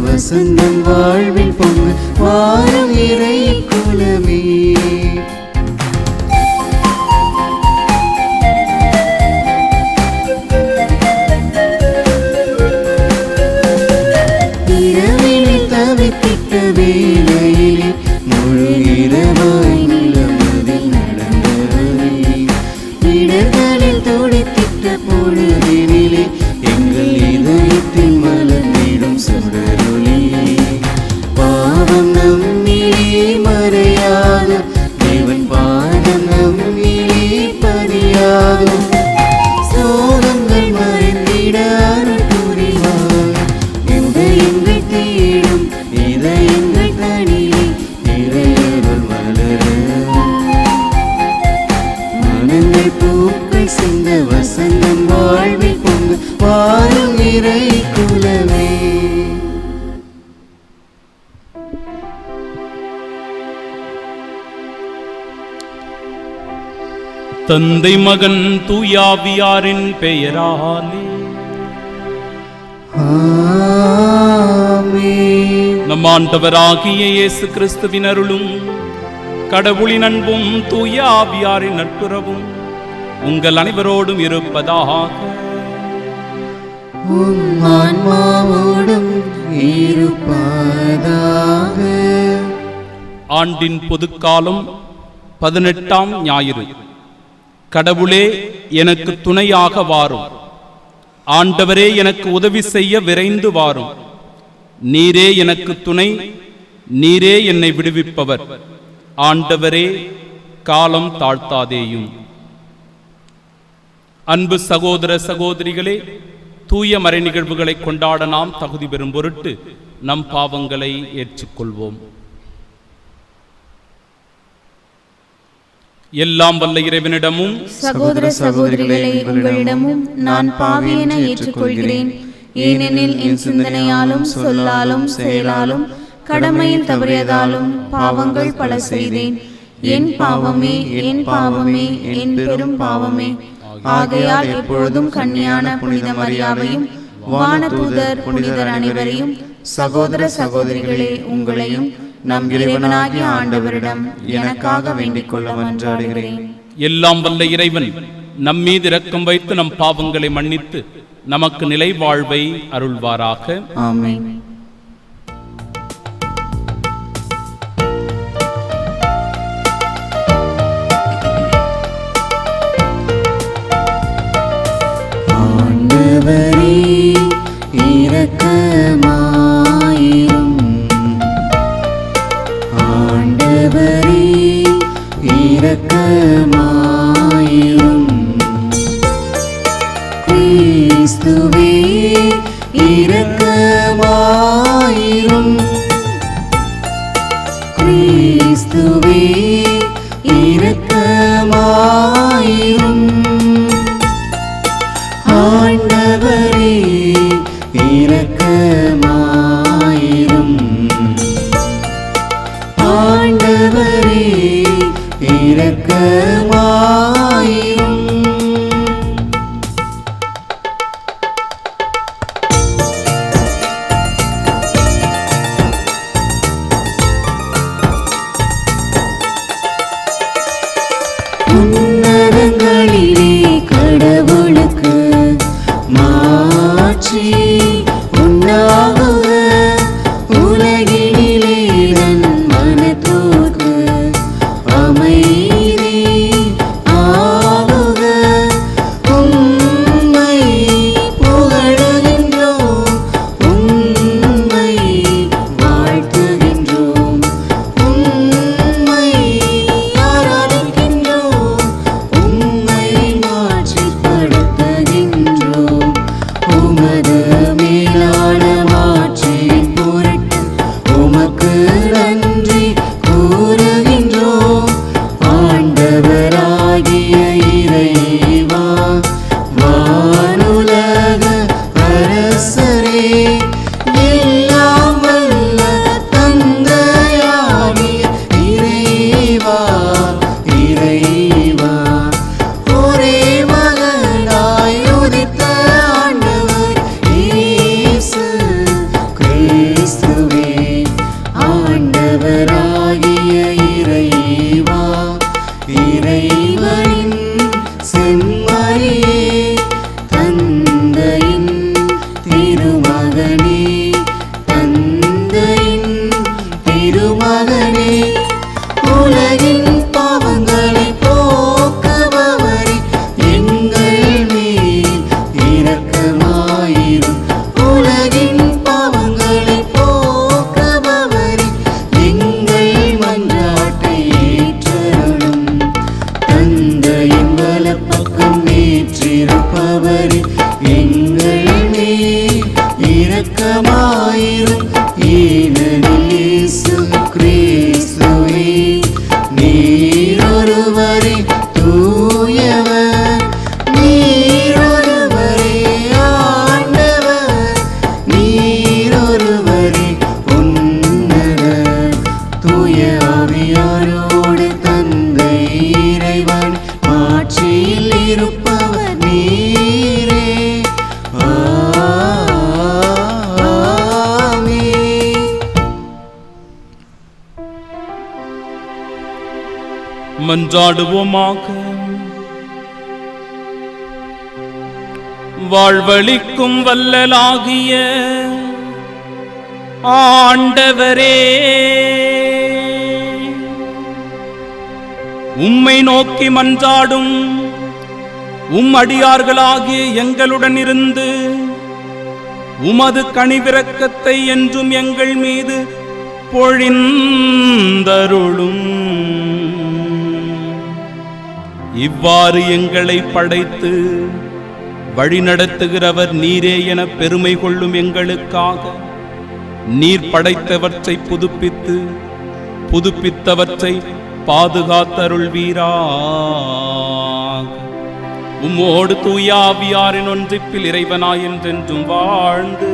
வசந்தம் வாழ்வில் பொங்கு வாரும் இறை குலமே. இரவினை தவித்திட்ட வேளையிலே முழு இரவாய் நிலமதில் நடந்தவரே, இடர்களில் துடித்திட்ட பொழுதினிலே எங்கள் இதயத்தில் மலர்ந்திடும் சுடரொளி. பாவம் நம்மிலே மறையாது, தேவன் பாதம் நம்மிலே பதியாது. சோகங்கள் மறைந்திட அருள் புரிவார், இதயங்கள் தேடும் இதயங்கள் தனியே இறையருள் மலர. மனங்கள் பூக்கள் சிந்த வசந்தம் வாழ்வில் பொங்கு வாரும் இறை குலமே. தந்தை மகன் தூயாவியாரின் பெயராலே ஆமென். நம் ஆண்டவராகிய இயேசு கிறிஸ்துவின் அருளும் கடவுளின் அன்பும் தூய ஆவியாரின் நட்புறவும் உங்கள் அனைவரோடும் இருப்பதாக. உம் ஆன்மாவோடும் இருப்பதாக. ஆண்டின் பொதுக்காலம் 18ஆம் ஞாயிறு. கடவுளே எனக்கு துணையாக வாரும், ஆண்டவரே எனக்கு உதவி செய்ய விரைந்து வாரும். நீரே எனக்கு துணை, நீரே என்னை விடுவிப்பவர். ஆண்டவரே காலம் தாழ்த்தாதேயும். அன்பு சகோதர சகோதரிகளே, தூய மறை நிகழ்வுகளை கொண்டாட நாம் தகுதி பெறும் பொருட்டு நம் பாவங்களை ஏற்றுக்கொள்வோம். எல்லாம் வல்ல இறைவனிடமும் சகோதர சகோதரிகளை உங்களிடமும் நான் பாவியென ஏற்றுக்கொள்கிறேன். ஏனெனில் என் சிந்தனையாலும் சொல்லாலும் செயலாலும் கடமையில் தவறியதாலும் பாவங்கள் பல செய்தேன். என் பாவமே என் பாவமே என் பெரும் பாவமே. ஆகையால் எப்பொழுதும் கன்னியான புனித மரியாவையும் வானதூதர் புனிதர் அனைவரையும் சகோதர சகோதரிகளே உங்களையும் நம் இறைவனாகிய ஆண்டவரிடம் எனக்காக வேண்டிக் கொள்ள மன்றாடுகிறேன். எல்லாம் வல்ல இறைவன் நம் மீது இரக்கம் வைத்து நம் பாவங்களை மன்னித்து நமக்கு நிலை வாழ்வை அருள்வாராக. ஆமென். ஆண்டவரே இரக்கமாயிரும், ஆண்டவரே இரக்கமாயிரும். கிறிஸ்துவே இரக்கமாயிரும், கிறிஸ்துவே இரக்கமாயிரும். ஆண்டவரே இரக்கமாயிரும், ஆண்டவரே இரக்கமாயிரும். மன்றாடுவோமாக. வாழ்வளிக்கும் வல்லலாகிய ஆண்டவரே, உம்மை நோக்கி மன்றாடும் அடியார்களாகிய எங்களுடன் இருந்து உமது கனிவிரக்கத்தை என்றும் எங்கள் மீது பொழிந்தருளும். இவ்வாறு எங்களை படைத்து வழிநடத்துகிறவர் நீரே என பெருமை கொள்ளும் எங்களுக்காக நீர் படைத்தவற்றை புதுப்பித்து புதுப்பித்தவற்றை பாதுகாத்தருள்வீராக. உம்மோடு தூய ஆவியாரின் ஒன்றிப்பில் இறைவனாய் என்றென்றும் வாழ்ந்து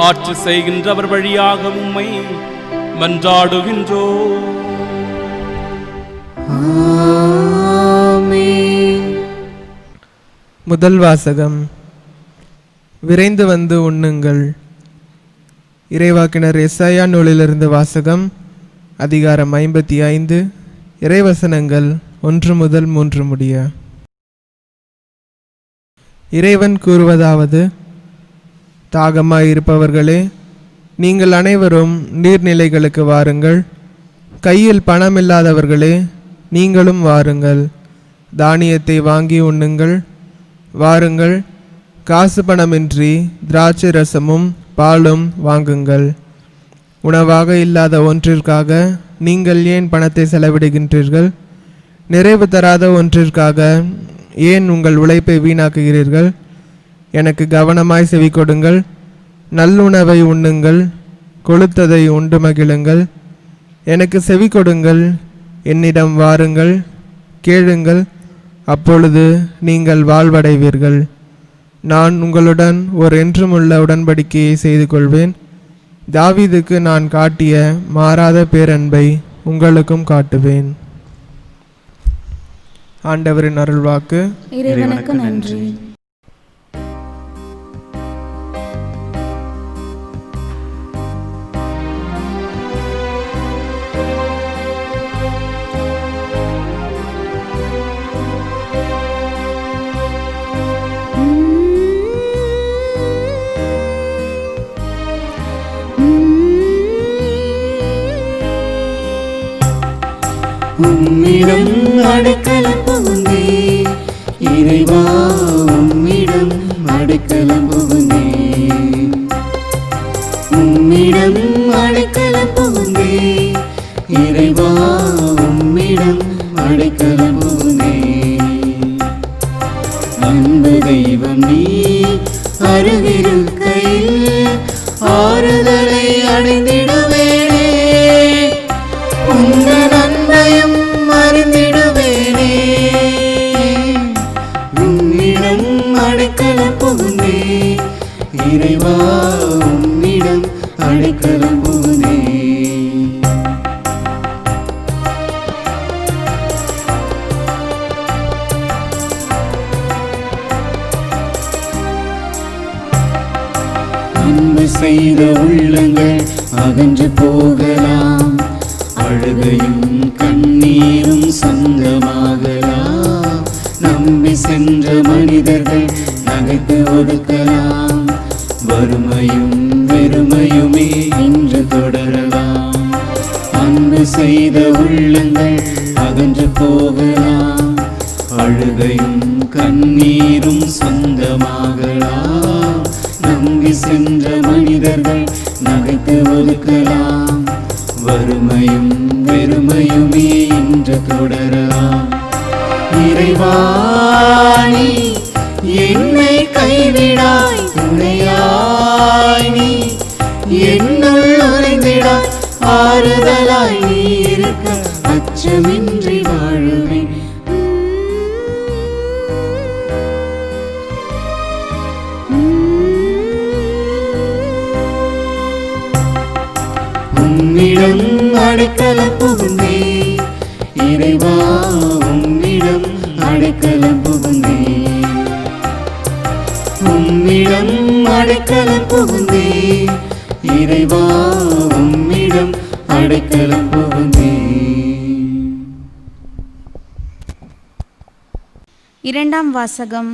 ஆட்சி செய்கின்றவர் வழியாக உம்மை மன்றாடுகின்றோ. முதல் வாசகம். விரைந்து வந்து உண்ணுங்கள். இறைவாக்கினர் எசாயா நூலிலிருந்து வாசகம். அதிகாரம் 55, இறைவசனங்கள் 1 முதல் 3 முடிய. இறைவன் கூறுவதாவது: தாகமாயிருப்பவர்களே, நீங்கள் அனைவரும் நீர்நிலைகளுக்கு வாருங்கள். கையில் பணமில்லாதவர்களே, நீங்களும் வாருங்கள். தானியத்தை வாங்கி உண்ணுங்கள். வாருங்கள், காசு பணமின்றி திராட்சை ரசமும் பாலும் வாங்குங்கள். உணவாக இல்லாத ஒன்றிற்காக நீங்கள் ஏன் பணத்தை செலவிடுகின்றீர்கள்? நிறைவு தராத ஒன்றிற்காக ஏன் உங்கள் உழைப்பை வீணாக்குகிறீர்கள்? எனக்கு கவனமாய் செவி கொடுங்கள். நல்லுணவை உண்ணுங்கள், கொழுத்ததை உண்டு மகிழுங்கள். எனக்கு செவி கொடுங்கள், என்னிடம் வாருங்கள், கேளுங்கள், அப்பொழுது நீங்கள் வாழ்வடைவீர்கள். நான் உங்களுடன் ஒரு என்றுமுள்ள உடன்படிக்கையை செய்து கொள்வேன். தாவீதுக்கு நான் காட்டிய மாறாத பேரன்பை உங்களுக்கும் காட்டுவேன். ஆண்டவரின் அருள்வாக்கு. இறைவனுக்கு நன்றி. உம்மிடம் அடைக்கலம் புகுந்தே, இறைவா உம்மிடம் அடைக்கலம் புகுந்தே. உம்மிடம் அடைக்கலம் புகுந்தே, இறைவா உம்மிடம் அடைக்கலம் புகுந்தே. அன்பு தெய்வம் நீ அருகிருக்கையில் ஆறுதலை அடைந்திடுவேனே. உங்கள் அன்பையும் அறிந்திடுவேனே. உம்மிடம் அடைக்கலம் புகுந்தே, இறைவா உம்மிடம் அடைக்கலம் புகுந்தே. அன்பு செய்த உள்ளங்கள் அகன்று போகலாம், அழுகையும் கண்ணீரும் சொந்தமாகலாம். நம்பி சென்ற மனிதர்கள் நகைத்து ஒதுக்கலாம், வறுமையும் வெறுமையுமே இன்று தொடரலாம். அன்பு செய்த உள்ளங்கள் அகன்று போகலாம், அழுகையும் கண்ணீரும் சொந்தமாகலாம். நம்பி சென்ற மனிதர்கள் நகைத்து ஒதுக்கலாம், வறுமையும் வெறுமையுமே இன்று தொடரலாம். இறைவா நீ என்னை கைவிடாய், துணையாய் நீ என்னுள் நுழைந்திடாய். ஆறுதலாய் நீ இருக்க அச்சமின்றி வாழுவேன். உம்மிடம் அடைக்கலம் புகுந்தே, இறைவா உம்மிடம் அடைக்கலம் புகுந்தே. உம்மிடம் அடைக்கலம் புகுந்தே, இறைவா உம்மிடம் அடைக்கலம் புகுந்தே. இரண்டாம் வாசகம்.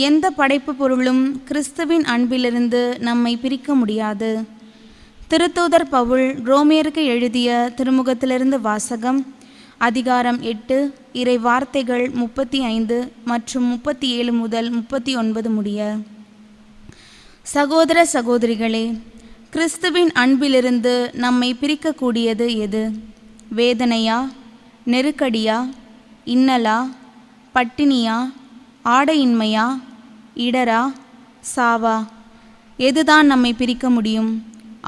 எந்த படைப்பு பொருளும் கிறிஸ்துவின் அன்பிலிருந்து நம்மை பிரிக்க முடியாது. திருத்தூதர் பவுல் ரோமியருக்கு எழுதிய திருமுகத்திலிருந்து வாசகம். அதிகாரம் 8, இறை வார்த்தைகள் 35 மற்றும் 37 முதல் 39 முடிய. சகோதர சகோதரிகளே, கிறிஸ்துவின் அன்பிலிருந்து நம்மை பிரிக்கக்கூடியது எது? வேதனையா, நெருக்கடியா, இன்னலா, பட்டினியா, ஆடையின்மையா, இடரா, சாவா? எதுதான் நம்மை பிரிக்க முடியும்?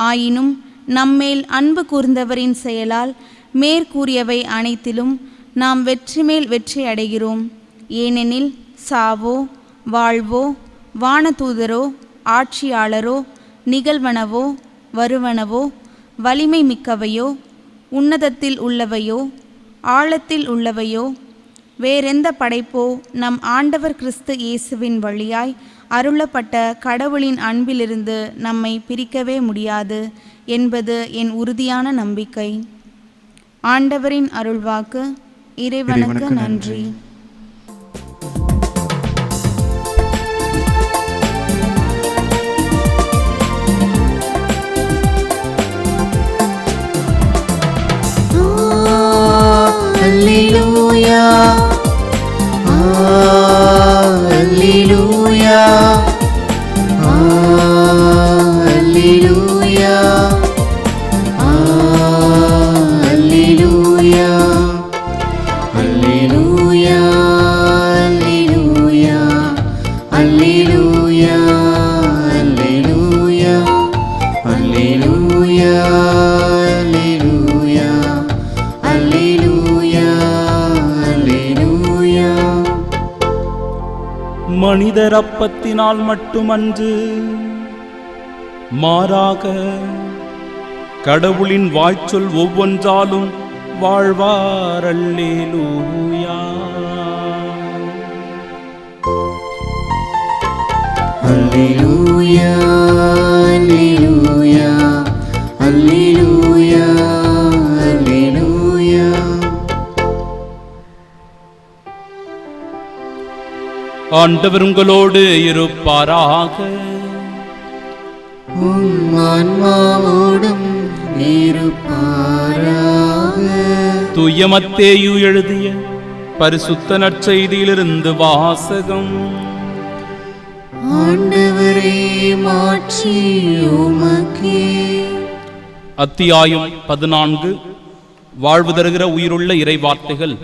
ஆயினும் நம்மேல் அன்பு கூர்ந்தவரின் செயலால் மேற்கூறியவை அனைத்திலும் நாம் வெற்றி மேல் வெற்றி அடைகிறோம். ஏனெனில் சாவோ, வாழ்வோ, வானதூதரோ, ஆட்சியாளரோ, நிகழ்வனவோ, வருவனவோ, வலிமை மிக்கவையோ, உன்னதத்தில் உள்ளவையோ, ஆழத்தில் உள்ளவையோ, வேறெந்த படைப்போ நம் ஆண்டவர் கிறிஸ்து இயேசுவின் வழியாய் அருளப்பட்ட கடவுளின் அன்பிலிருந்து நம்மை பிரிக்கவே முடியாது என்பது என் உறுதியான நம்பிக்கை. ஆண்டவரின் அருள்வாக்கு. இறைவனுக்கு நன்றி. அல்லேலூயா, அல்லேலூயா, அல்லேலூயா, அல்லேலூயா, அல்லேலூயா, அல்லேலூயா, அல்லேலூயா, அல்லேலூயா, அல்லேலூயா, அல்லேலூயா, அல்லேலூயா, அல்லேலூயா. மனிதர் அப்பத்தினால் மட்டுமன்று, மாறாக கடவுளின் வாய்ச்சொல் ஒவ்வொன்றாலும் வாழ்வார். அல்லேலூயா, அல்லேலூயா, அல்லேலூயா, அல்லேலூயா, அல்லேலூயா. ஆண்டவர் உங்களோடு இருப்பாராக. உம் ஆன்மாவோடும் இருப்பாராக. தூய மத்தேயு எழுதிய பரிசுத்த நற்செய்தியிலிருந்து வாசகம். ஆண்டவரே, மாட்சி உமக்கே. அத்தியாயம் 14. வாழ்வு தருகிற உயிருள்ள இறை வார்த்தைகள்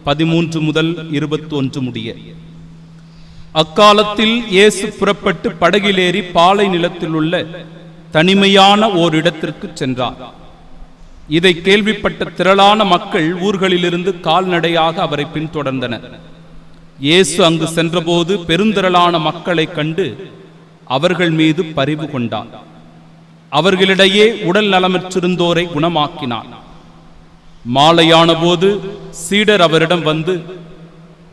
13 முதல் 21 முடிய. அக்காலத்தில் இயேசு புறப்பட்டு படகிலேறி பாலை நிலத்தில் உள்ள தனிமையான ஓரிடத்திற்கு சென்றார். இதை கேள்விப்பட்ட திரளான மக்கள் ஊர்களிலிருந்து கால்நடையாக அவரை பின்தொடர்ந்தனர். இயேசு அங்கு சென்றபோது பெருந்திரளான மக்களைக் கண்டு அவர்கள் மீது பரிவு கொண்டார். அவர்களிடையே உடல் நலமற்றிருந்தோரை குணமாக்கினார். மாலையான போது சீடர் அவரிடம் வந்து,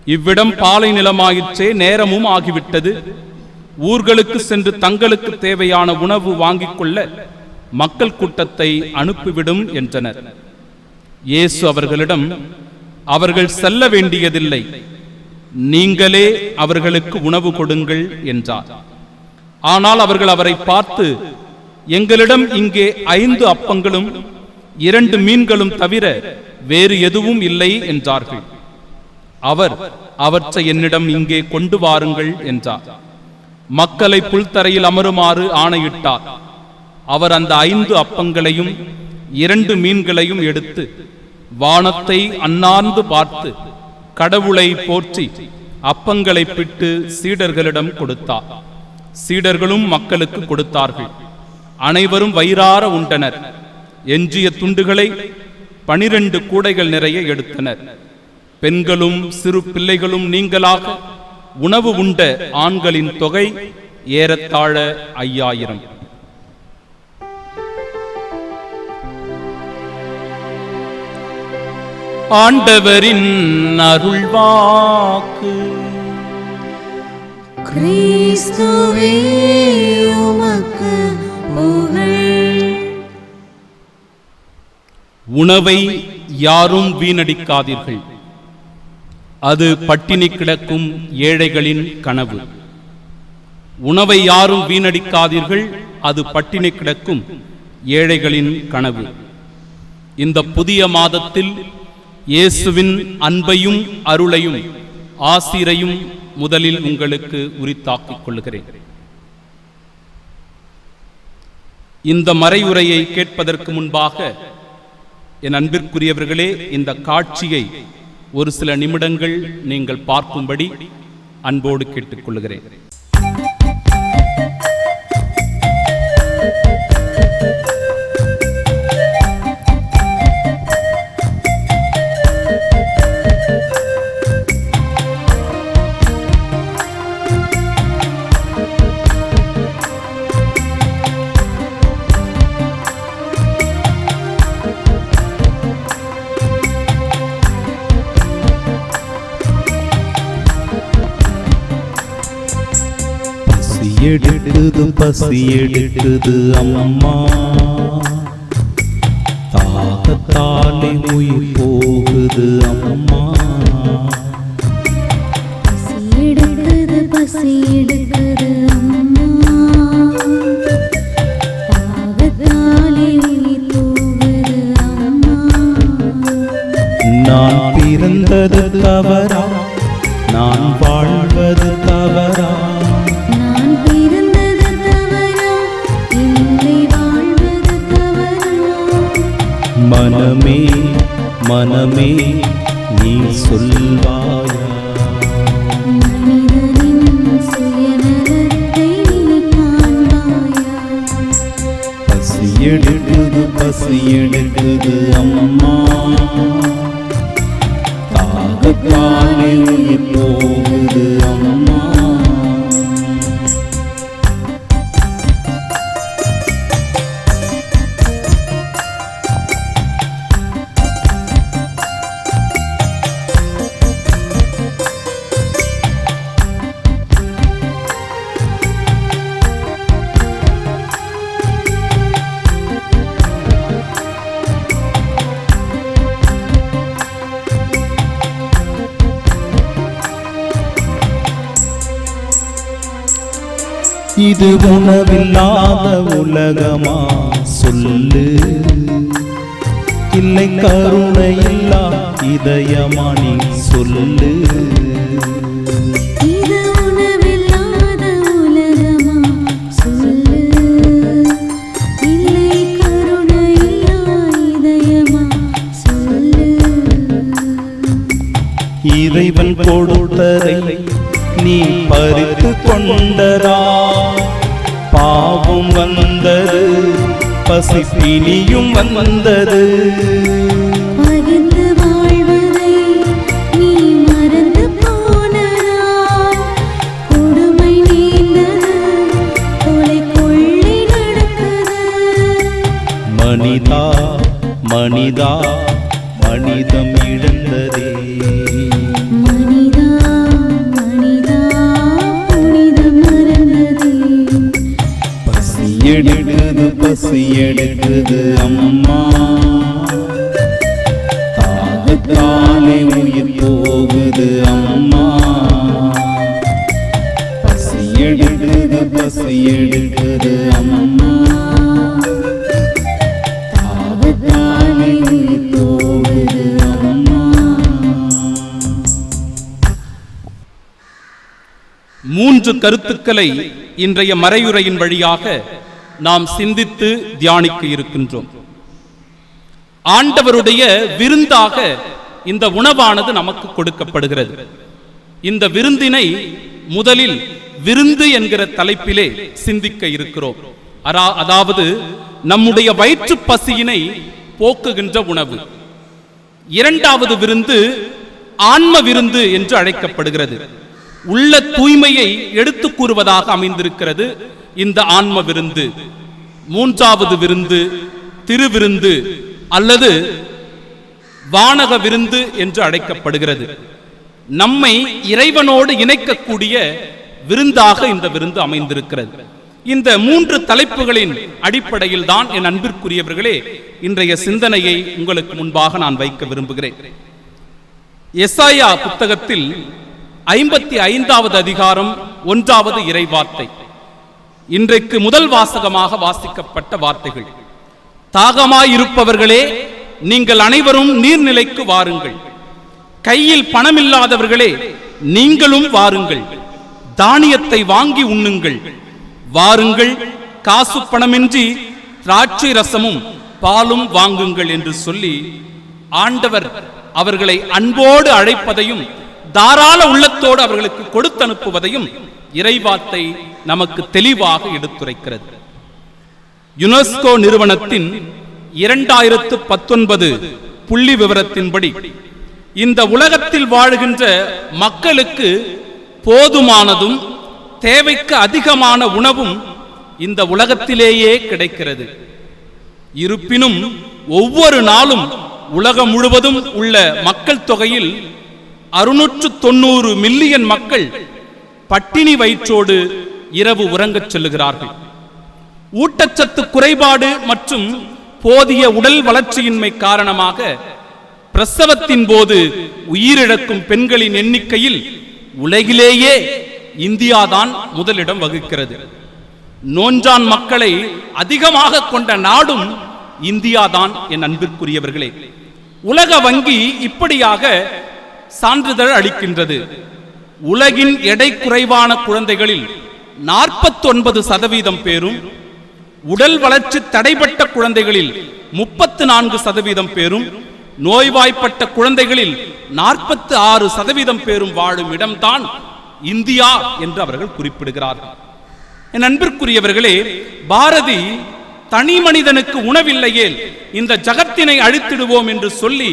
இவ்விடம் பாலை நிலமாயிற்றே, நேரமும் ஆகிவிட்டது. ஊர்களுக்கு சென்று தங்களுக்கு தேவையான உணவு வாங்கிக் கொள்ள மக்கள் கூட்டத்தை அனுப்பிவிடும் என்றனர். இயேசு அவர்களிடம், அவர்கள் செல்ல வேண்டியதில்லை, நீங்களே அவர்களுக்கு உணவு கொடுங்கள் என்றார். ஆனால் அவர்கள் அவரை பார்த்து, எங்களிடம் இங்கே 5 அப்பங்களும் 2 மீன்களும் தவிர வேறு எதுவும் இல்லை என்றார்கள். அவர், அவற்றை என்னிடம் இங்கே கொண்டு வாருங்கள் என்றார். மக்களை புல்தரையில் அமருமாறு ஆணையிட்டார். அவர் அந்த 5 அப்பங்களையும் 2 மீன்களையும் எடுத்து வானத்தை அண்ணாந்து பார்த்து கடவுளை போற்றி அப்பங்களை பிட்டு சீடர்களிடம் கொடுத்தார். சீடர்களும் மக்களுக்கு கொடுத்தார்கள். அனைவரும் வயிறார உண்டனர். எஞ்சிய துண்டுகளை 12 கூடைகள் நிறைய எடுத்தனர். பெண்களும் சிறு பிள்ளைகளும் நீங்களாக உணவு உண்ட ஆண்களின் தொகை ஏறத்தாழ 5000. ஆண்டவரின் அருள்வாக்கு. கிறிஸ்துவே, உமக்கு புகழ். உணவை யாரும் வீணடிக்காதீர்கள். அது பட்டினி கிடக்கும் ஏழைகளின் கனவு. உணவை யாரும் வீணடிக்காதீர்கள், அது பட்டினி கிடக்கும் ஏழைகளின் கனவு. இந்த புதிய மாதத்தில் இயேசுவின் அன்பையும் அருளையும் ஆசிரையும் முதலில் உங்களுக்கு உரித்தாக்கிக் கொள்கிறேன். இந்த மறையுரையை கேட்பதற்கு முன்பாக என் அன்பிற்குரியவர்களே, இந்த காட்சியை ஒரு சில நிமிடங்கள் நீங்கள் பார்க்கும்படி அன்போடு கேட்டுக்கொள்கிறேன். பசி எடுக்குது அம்மா, தாகத்தாலே உயிர் போகுது அம்மா. பசி எடுக்குது அம்மா, தாகத்தாலே உயிர் போகுது அம்மா. நான் பிறந்தது தவறா, நான் வாழ்வது தவறா? மனமே மனமே நீ சொல்வாயா? பசி எடுக்குது அம்மா, தாகத்தாலே உயிர் போகுது அம்மா. இது உணவில்லாத உலகமா சொல்லு, இல்லை கருணை இல்லா இதயமா நீ சொல்லு. இது உணவில்லாத உலகமா சொல்லு, இல்லை கருணை இல்லா இதயமா சொல்லு. இறைவன் கொடுத்ததை நீ பறித்து கொண்டரா, பாவம் வந்தது, பசிப்பினியும் வந்தது. பகிர்ந்து வாழ்வதை நீ மறந்து போனதா, கொடுமை நீண்டது, கொலை கொள்ளை நடக்குது. மனிதா மனிதா மனிதம் இழந்ததே, பசி எடுக்குது அம்மா, தாகத்தாலே உயிர் போகுது அம்மா. பசி எடுக்குது அம்மா, தாகத்தாலே உயிர் போகுது அம்மா. 3 கருத்துக்களை இன்றைய மறையுரையின் வழியாக நாம் சிந்தித்து தியானிக்க இருக்கின்றோம். ஆண்டவருடைய விருந்தாக இந்த உணவானது நமக்கு கொடுக்கப்படுகிறது. இந்த விருந்தினை முதலில் விருந்து என்கிற தலைப்பிலே சிந்திக்க இருக்கிறோம். அதாவது நம்முடைய வயிற்று பசியினை போக்குகின்ற உணவு. இரண்டாவது விருந்து ஆன்ம விருந்து என்று அழைக்கப்படுகிறது. உள்ள தூய்மையை எடுத்து கூறுவதாக அமைந்திருக்கிறது இந்த ஆன்ம விருந்து. மூன்றாவது விருந்து திருவிருந்து அல்லது வானக விருந்து என்று அழைக்கப்படுகிறது. நம்மை இறைவனோடு இணைக்கக்கூடிய விருந்தாக இந்த விருந்து அமைந்திருக்கிறது. இந்த 3 தலைப்புகளின் அடிப்படையில் தான் என் அன்பிற்குரியவர்களே இன்றைய சிந்தனையை உங்களுக்கு முன்பாக நான் வைக்க விரும்புகிறேன். எசாயா புத்தகத்தில் 55வது அதிகாரம் 1வது இறைவார்த்தை இன்றைக்கு முதல் வாசகமாக வாசிக்கப்பட்ட வார்த்தைகள். தாகமாயிருப்பவர்களே, நீங்கள் அனைவரும் நீர்நிலைக்கு வாருங்கள். கையில் பணமில்லாதவர்களே, நீங்களும் வாருங்கள். தானியத்தை வாங்கி உண்ணுங்கள். வாருங்கள், காசு பணமின்றி திராட்சை ரசமும் பாலும் வாங்குங்கள் என்று சொல்லி ஆண்டவர் அவர்களை அன்போடு அழைப்பதையும் தாராள உள்ளத்தோடு அவர்களுக்கு கொடுத்தனுப்புவதையும் இறைவார்த்தை நமக்கு தெளிவாக எடுத்துரைக்கிறது. யுனெஸ்கோ நிறுவனத்தின் 2019 புள்ளி விவரத்தின்படி இந்த உலகத்தில் வாழுகின்ற மக்களுக்கு போதுமானதும் தேவைக்கு அதிகமான உணவும் இந்த உலகத்திலேயே கிடைக்கிறது. இருப்பினும் ஒவ்வொரு நாளும் உலகம் முழுவதும் உள்ள மக்கள் தொகையில் 690 மில்லியன் மக்கள் பட்டினி வயிற்றோடு இரவு உறங்கச் செல்லுகிறார்கள். ஊட்டச்சத்து குறைபாடு மற்றும் போதிய உடல் வளர்ச்சியின்மை காரணமாக பிரசவத்தின் போது உயிரிழக்கும் பெண்களின் எண்ணிக்கையில் உலகிலேயே இந்தியாதான் முதலிடம் வகிக்கிறது. நோஞ்சான் மக்களை அதிகமாக கொண்ட நாடும் இந்தியாதான். என் அன்பிற்குரியவர்களே, உலக வங்கி இப்படியாக சான்றிதழ் அளிக்கின்றது. உலகின் எடை குறைவான குழந்தைகளில் 49% பேரும், உடல் வளர்ச்சி தடைப்பட்ட குழந்தைகளில் 34% பேரும், நோய்வாய்ப்பட்ட குழந்தைகளில் 46% பேரும் வாழும் இடம்தான் இந்தியா என்று அவர்கள் குறிப்பிடுகிறார்கள். என் அன்பிற்குரியவர்களே, பாரதி தனி மனிதனுக்கு உணவில்லையே இந்த ஜகத்தினை அழித்திடுவோம் என்று சொல்லி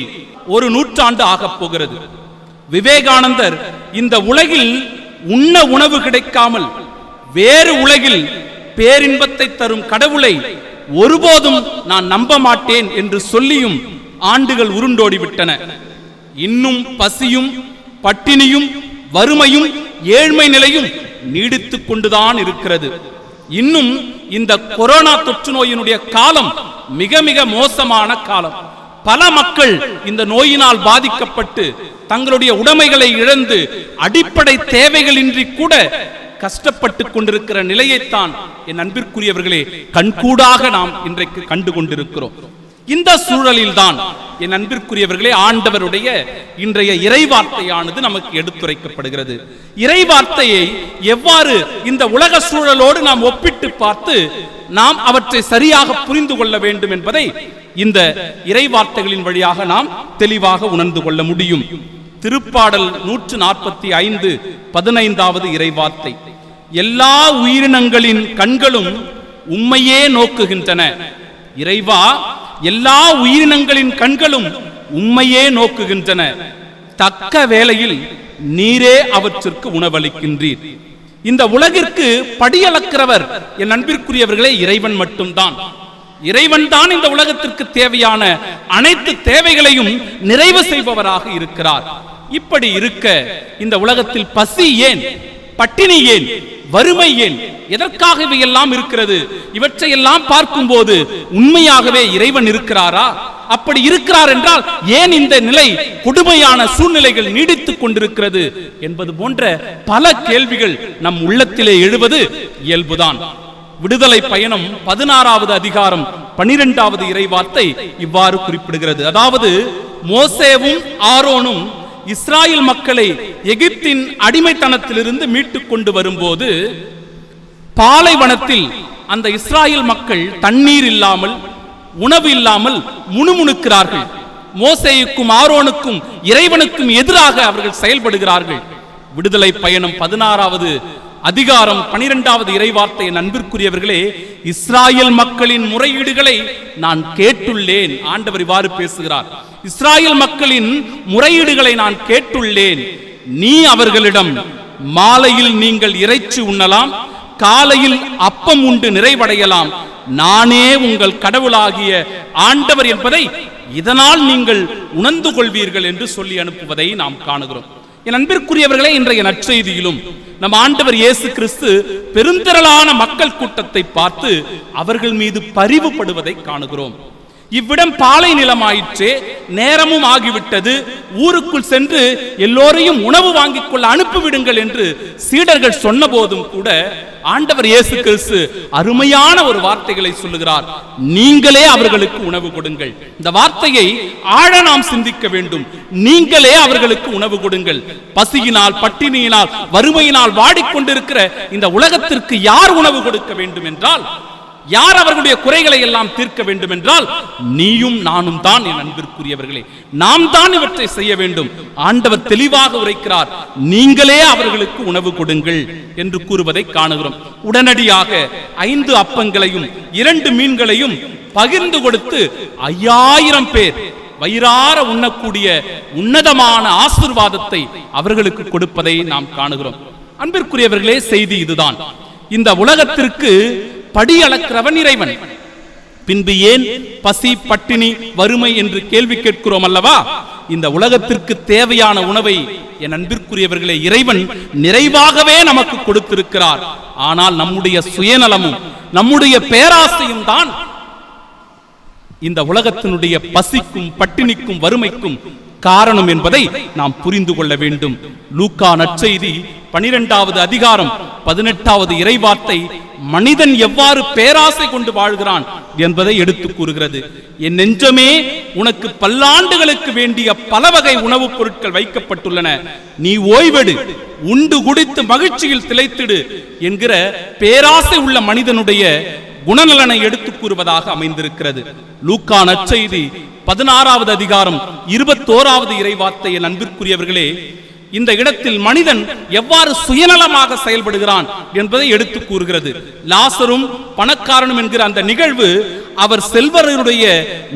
1 நூற்றாண்டு ஆகப் போகிறது. விவேகானந்தர் இந்த உலகில் உண்ண உணவு கிடைக்காமல் வேறு உலகில் பேரின்பத்தை தரும் கடவுளை ஒருபோதும் நான் நம்ப மாட்டேன் என்று சொல்லியும் ஆண்டுகள் உருண்டோடிவிட்டன. இன்னும் பசியும் பட்டினியும் வறுமையும் ஏழ்மை நிலையும் நீடித்துக் கொண்டுதான் இருக்கிறது. இன்னும் இந்த கொரோனா தொற்று நோயினுடைய காலம் மிக மிக மோசமான காலம். பல மக்கள் இந்த நோயினால் பாதிக்கப்பட்டு தங்களுடைய உடைமைகளை இழந்து அடிப்படை தேவைகளின்றி கூட கஷ்டப்பட்டு கொண்டிருக்கிற நிலையைத்தான் என் அன்பிற்குரியவர்களே கண்கூடாக நாம் இன்றைக்கு கண்டு கொண்டிருக்கிறோம். இந்த சூழலில் தான் என் அன்பிற்குரியவர்களே ஆண்டவருடைய இன்றைய இறைவார்த்தையானது நமக்கு எடுத்துரைக்கப்படுகிறது. இறைவார்த்தையை எவ்வாறு இந்த உலக சூழலோடு நாம் ஒப்பிட்டு பார்த்து நாம் அவற்றை சரியாக புரிந்து கொள்ள வேண்டும் என்பதை இந்த இறைவார்த்தைகளின் வழியாக நாம் தெளிவாக உணர்ந்து கொள்ள முடியும். திருப்பாடல் 145 15வது இறைவார்த்தை, எல்லா உயிரினங்களின் கண்களும் உம்மையே நோக்குகின்றன. இறைவா, எல்லா உயிரினங்களின் கண்களும் உம்மையே நோக்குகின்றன. தக்க வேளையில் நீரே அவற்றிற்கு உணவளிக்கின்றீர். இந்த உலகிற்கு படியளக்கிறவர் என் அன்பிற்குரியவர்களே இறைவன் மட்டும்தான். இறைவன் தான் இந்த உலகத்திற்கு தேவையான அனைத்து தேவைகளையும் நிறைவு செய்பவராக இருக்கிறார். இப்படி இருக்க இந்த உலகத்தில் பசி ஏன், பட்டினி ஏன், வறுமை ஏன், எதற்காக இவையெல்லாம் இருக்கிறது? இவற்றையெல்லாம் பார்க்கும்போது உண்மையாகவே இறைவன் இருக்கிறாரா? அப்படி இருக்கிறார் என்றால் ஏன் இந்த நிலை, கொடுமையான சூழ்நிலைகள் நீடித்துக் கொண்டிருக்கிறது என்பது போன்ற பல கேள்விகள் நம் உள்ளத்திலே எழுவது இயல்புதான். விடுதலை பயணம் 16வது அதிகாரம் 12வது இறைவார்த்தை இவ்வாறு குறிப்பிடுகிறது. அதாவது, மோசேவும் ஆரோனும் இஸ்ராயேல் மக்களை எகிப்தின் அடிமைத்தனத்திலிருந்து மீட்டுக் கொண்டு வரும்போது பாலைவனத்தில் அந்த இஸ்ராயேல் மக்கள் தண்ணீர் இல்லாமல் உணவு இல்லாமல் முணுமுணுக்கிறார்கள். மோசேயுக்கும் ஆரோனுக்கும் இறைவனுக்கும் எதிராக அவர்கள் செயல்படுகிறார்கள். விடுதலை பயணம் 16வது அதிகாரம் 12வது இறைவார்த்தை அன்பிற்குரியவர்களே, இஸ்ராயேல் மக்களின் முறையீடுகளை நான் கேட்டுள்ளேன். ஆண்டவர் இவ்வாறு பேசுகிறார். இஸ்ராயேல் மக்களின் முறையீடுகளை நான் கேட்டுள்ளேன். நீ அவர்களிடம், மாலையில் நீங்கள் இறைச்சி உண்ணலாம், காலையில் அப்பம் உண்டு நிறைவடையலாம், நானே உங்கள் கடவுளாகிய ஆண்டவர் என்பதை இதனால் நீங்கள் உணர்ந்து கொள்வீர்கள் என்று சொல்லி அனுப்புவதை நாம் காணுகிறோம். என் அன்பிற்குரியவர்களே, இன்றைய நற்செய்தியிலும் நம் ஆண்டவர் இயேசு கிறிஸ்து பெருந்திரளான மக்கள் கூட்டத்தை பார்த்து அவர்கள் மீது பரிவுபடுவதை காணுகிறோம். இவ்விடம் பாலை நிலமாயிற்றே, நேரமும் ஆகிவிட்டது, ஊருக்குள் சென்று எல்லோரையும் உணவு வாங்கிக் கொள்ள அனுப்பிவிடுங்கள் என்று சீடர்கள் சொன்ன போதும் கூட ஆண்டவர் இயேசு கிறிஸ்து அருமையான ஒரு வார்த்தைகளை சொல்லுகிறார். நீங்களே அவர்களுக்கு உணவு கொடுங்கள். இந்த வார்த்தையை ஆழ நாம் சிந்திக்க வேண்டும். நீங்களே அவர்களுக்கு உணவு கொடுங்கள். பசியினால், பட்டினியினால், வறுமையினால் வாடிக்கொண்டிருக்கிற இந்த உலகத்திற்கு யார் உணவு கொடுக்க வேண்டும் என்றால், யார் அவர்களுடைய குறைகளை எல்லாம் தீர்க்க வேண்டும் என்றால் நீயும் நானும் தான். என் அன்பிற்குரியவர்களே, நாம் தான் இவற்றை செய்ய வேண்டும். ஆண்டவர் தெளிவாக உரைக்கிறார், நீங்களே அவர்களுக்கு உணவு கொடுங்கள் என்று கூறுவதை காணுகிறோம். உடனடியாக 5 அப்பங்களையும் 2 மீன்களையும் பகிர்ந்து கொடுத்து 5000 பேர் வயிறார உண்ணக்கூடிய உன்னதமான ஆசீர்வாதத்தை அவர்களுக்கு கொடுப்பதை நாம் காணுகிறோம். அன்பிற்குரியவர்களே, செய்தி இதுதான். இந்த உலகத்திற்கு படி அளக்கிறவன் இறைவன். பின்பு ஏன் பசி, பட்டினி, வறுமை என்று கேள்வி கேட்கிறோம் அல்லவா? இந்த உலகத்திற்கு தேவையான உணவை என் அன்பிற்குரியவர்களே இறைவன் நிறைவாகவே நமக்கு கொடுத்திருக்கிறார். ஆனால் நம்முடைய சுயநலமும் நம்முடைய பேராசையும் தான் இந்த உலகத்தினுடைய பசிக்கும், பட்டினிக்கும், வறுமைக்கும் காரணம் என்பதை நாம் புரிந்து கொள்ள வேண்டும். லூக்கா நற்செய்தி 12வது அதிகாரம் 18வது இறைவார்த்தை மனிதன் எவ்வாறு பேராசை கொண்டு வாழ்கிறான் என்பதை எடுத்து கூறுகிறது. என் நெஞ்சமே, உனக்கு பல்லாண்டுகளுக்கு வேண்டிய பல வகை உணவுப் பொருட்கள் வைக்கப்பட்டுள்ளன, நீ ஓய்வெடு, உண்டு குடித்து மகிழ்ச்சியில் திளைத்திடு என்கிற பேராசை உள்ள மனிதனுடைய குணநலனை எடுத்து கூறுவதாக அமைந்திருக்கிறது. லூக்கா நற்செய்தி 16வது அதிகாரம் 21வது இறைவார்த்தை என் அன்பிற்குரியவர்களே, இந்த இடத்தில் மனிதன் எவ்வாறு சுயநலமாக செயல்படுகிறான் என்பதை எடுத்து கூறுகிறது. லாசரும் பணக்காரனும் என்கிற அந்த நிகழ்வு அவர் செல்வருடைய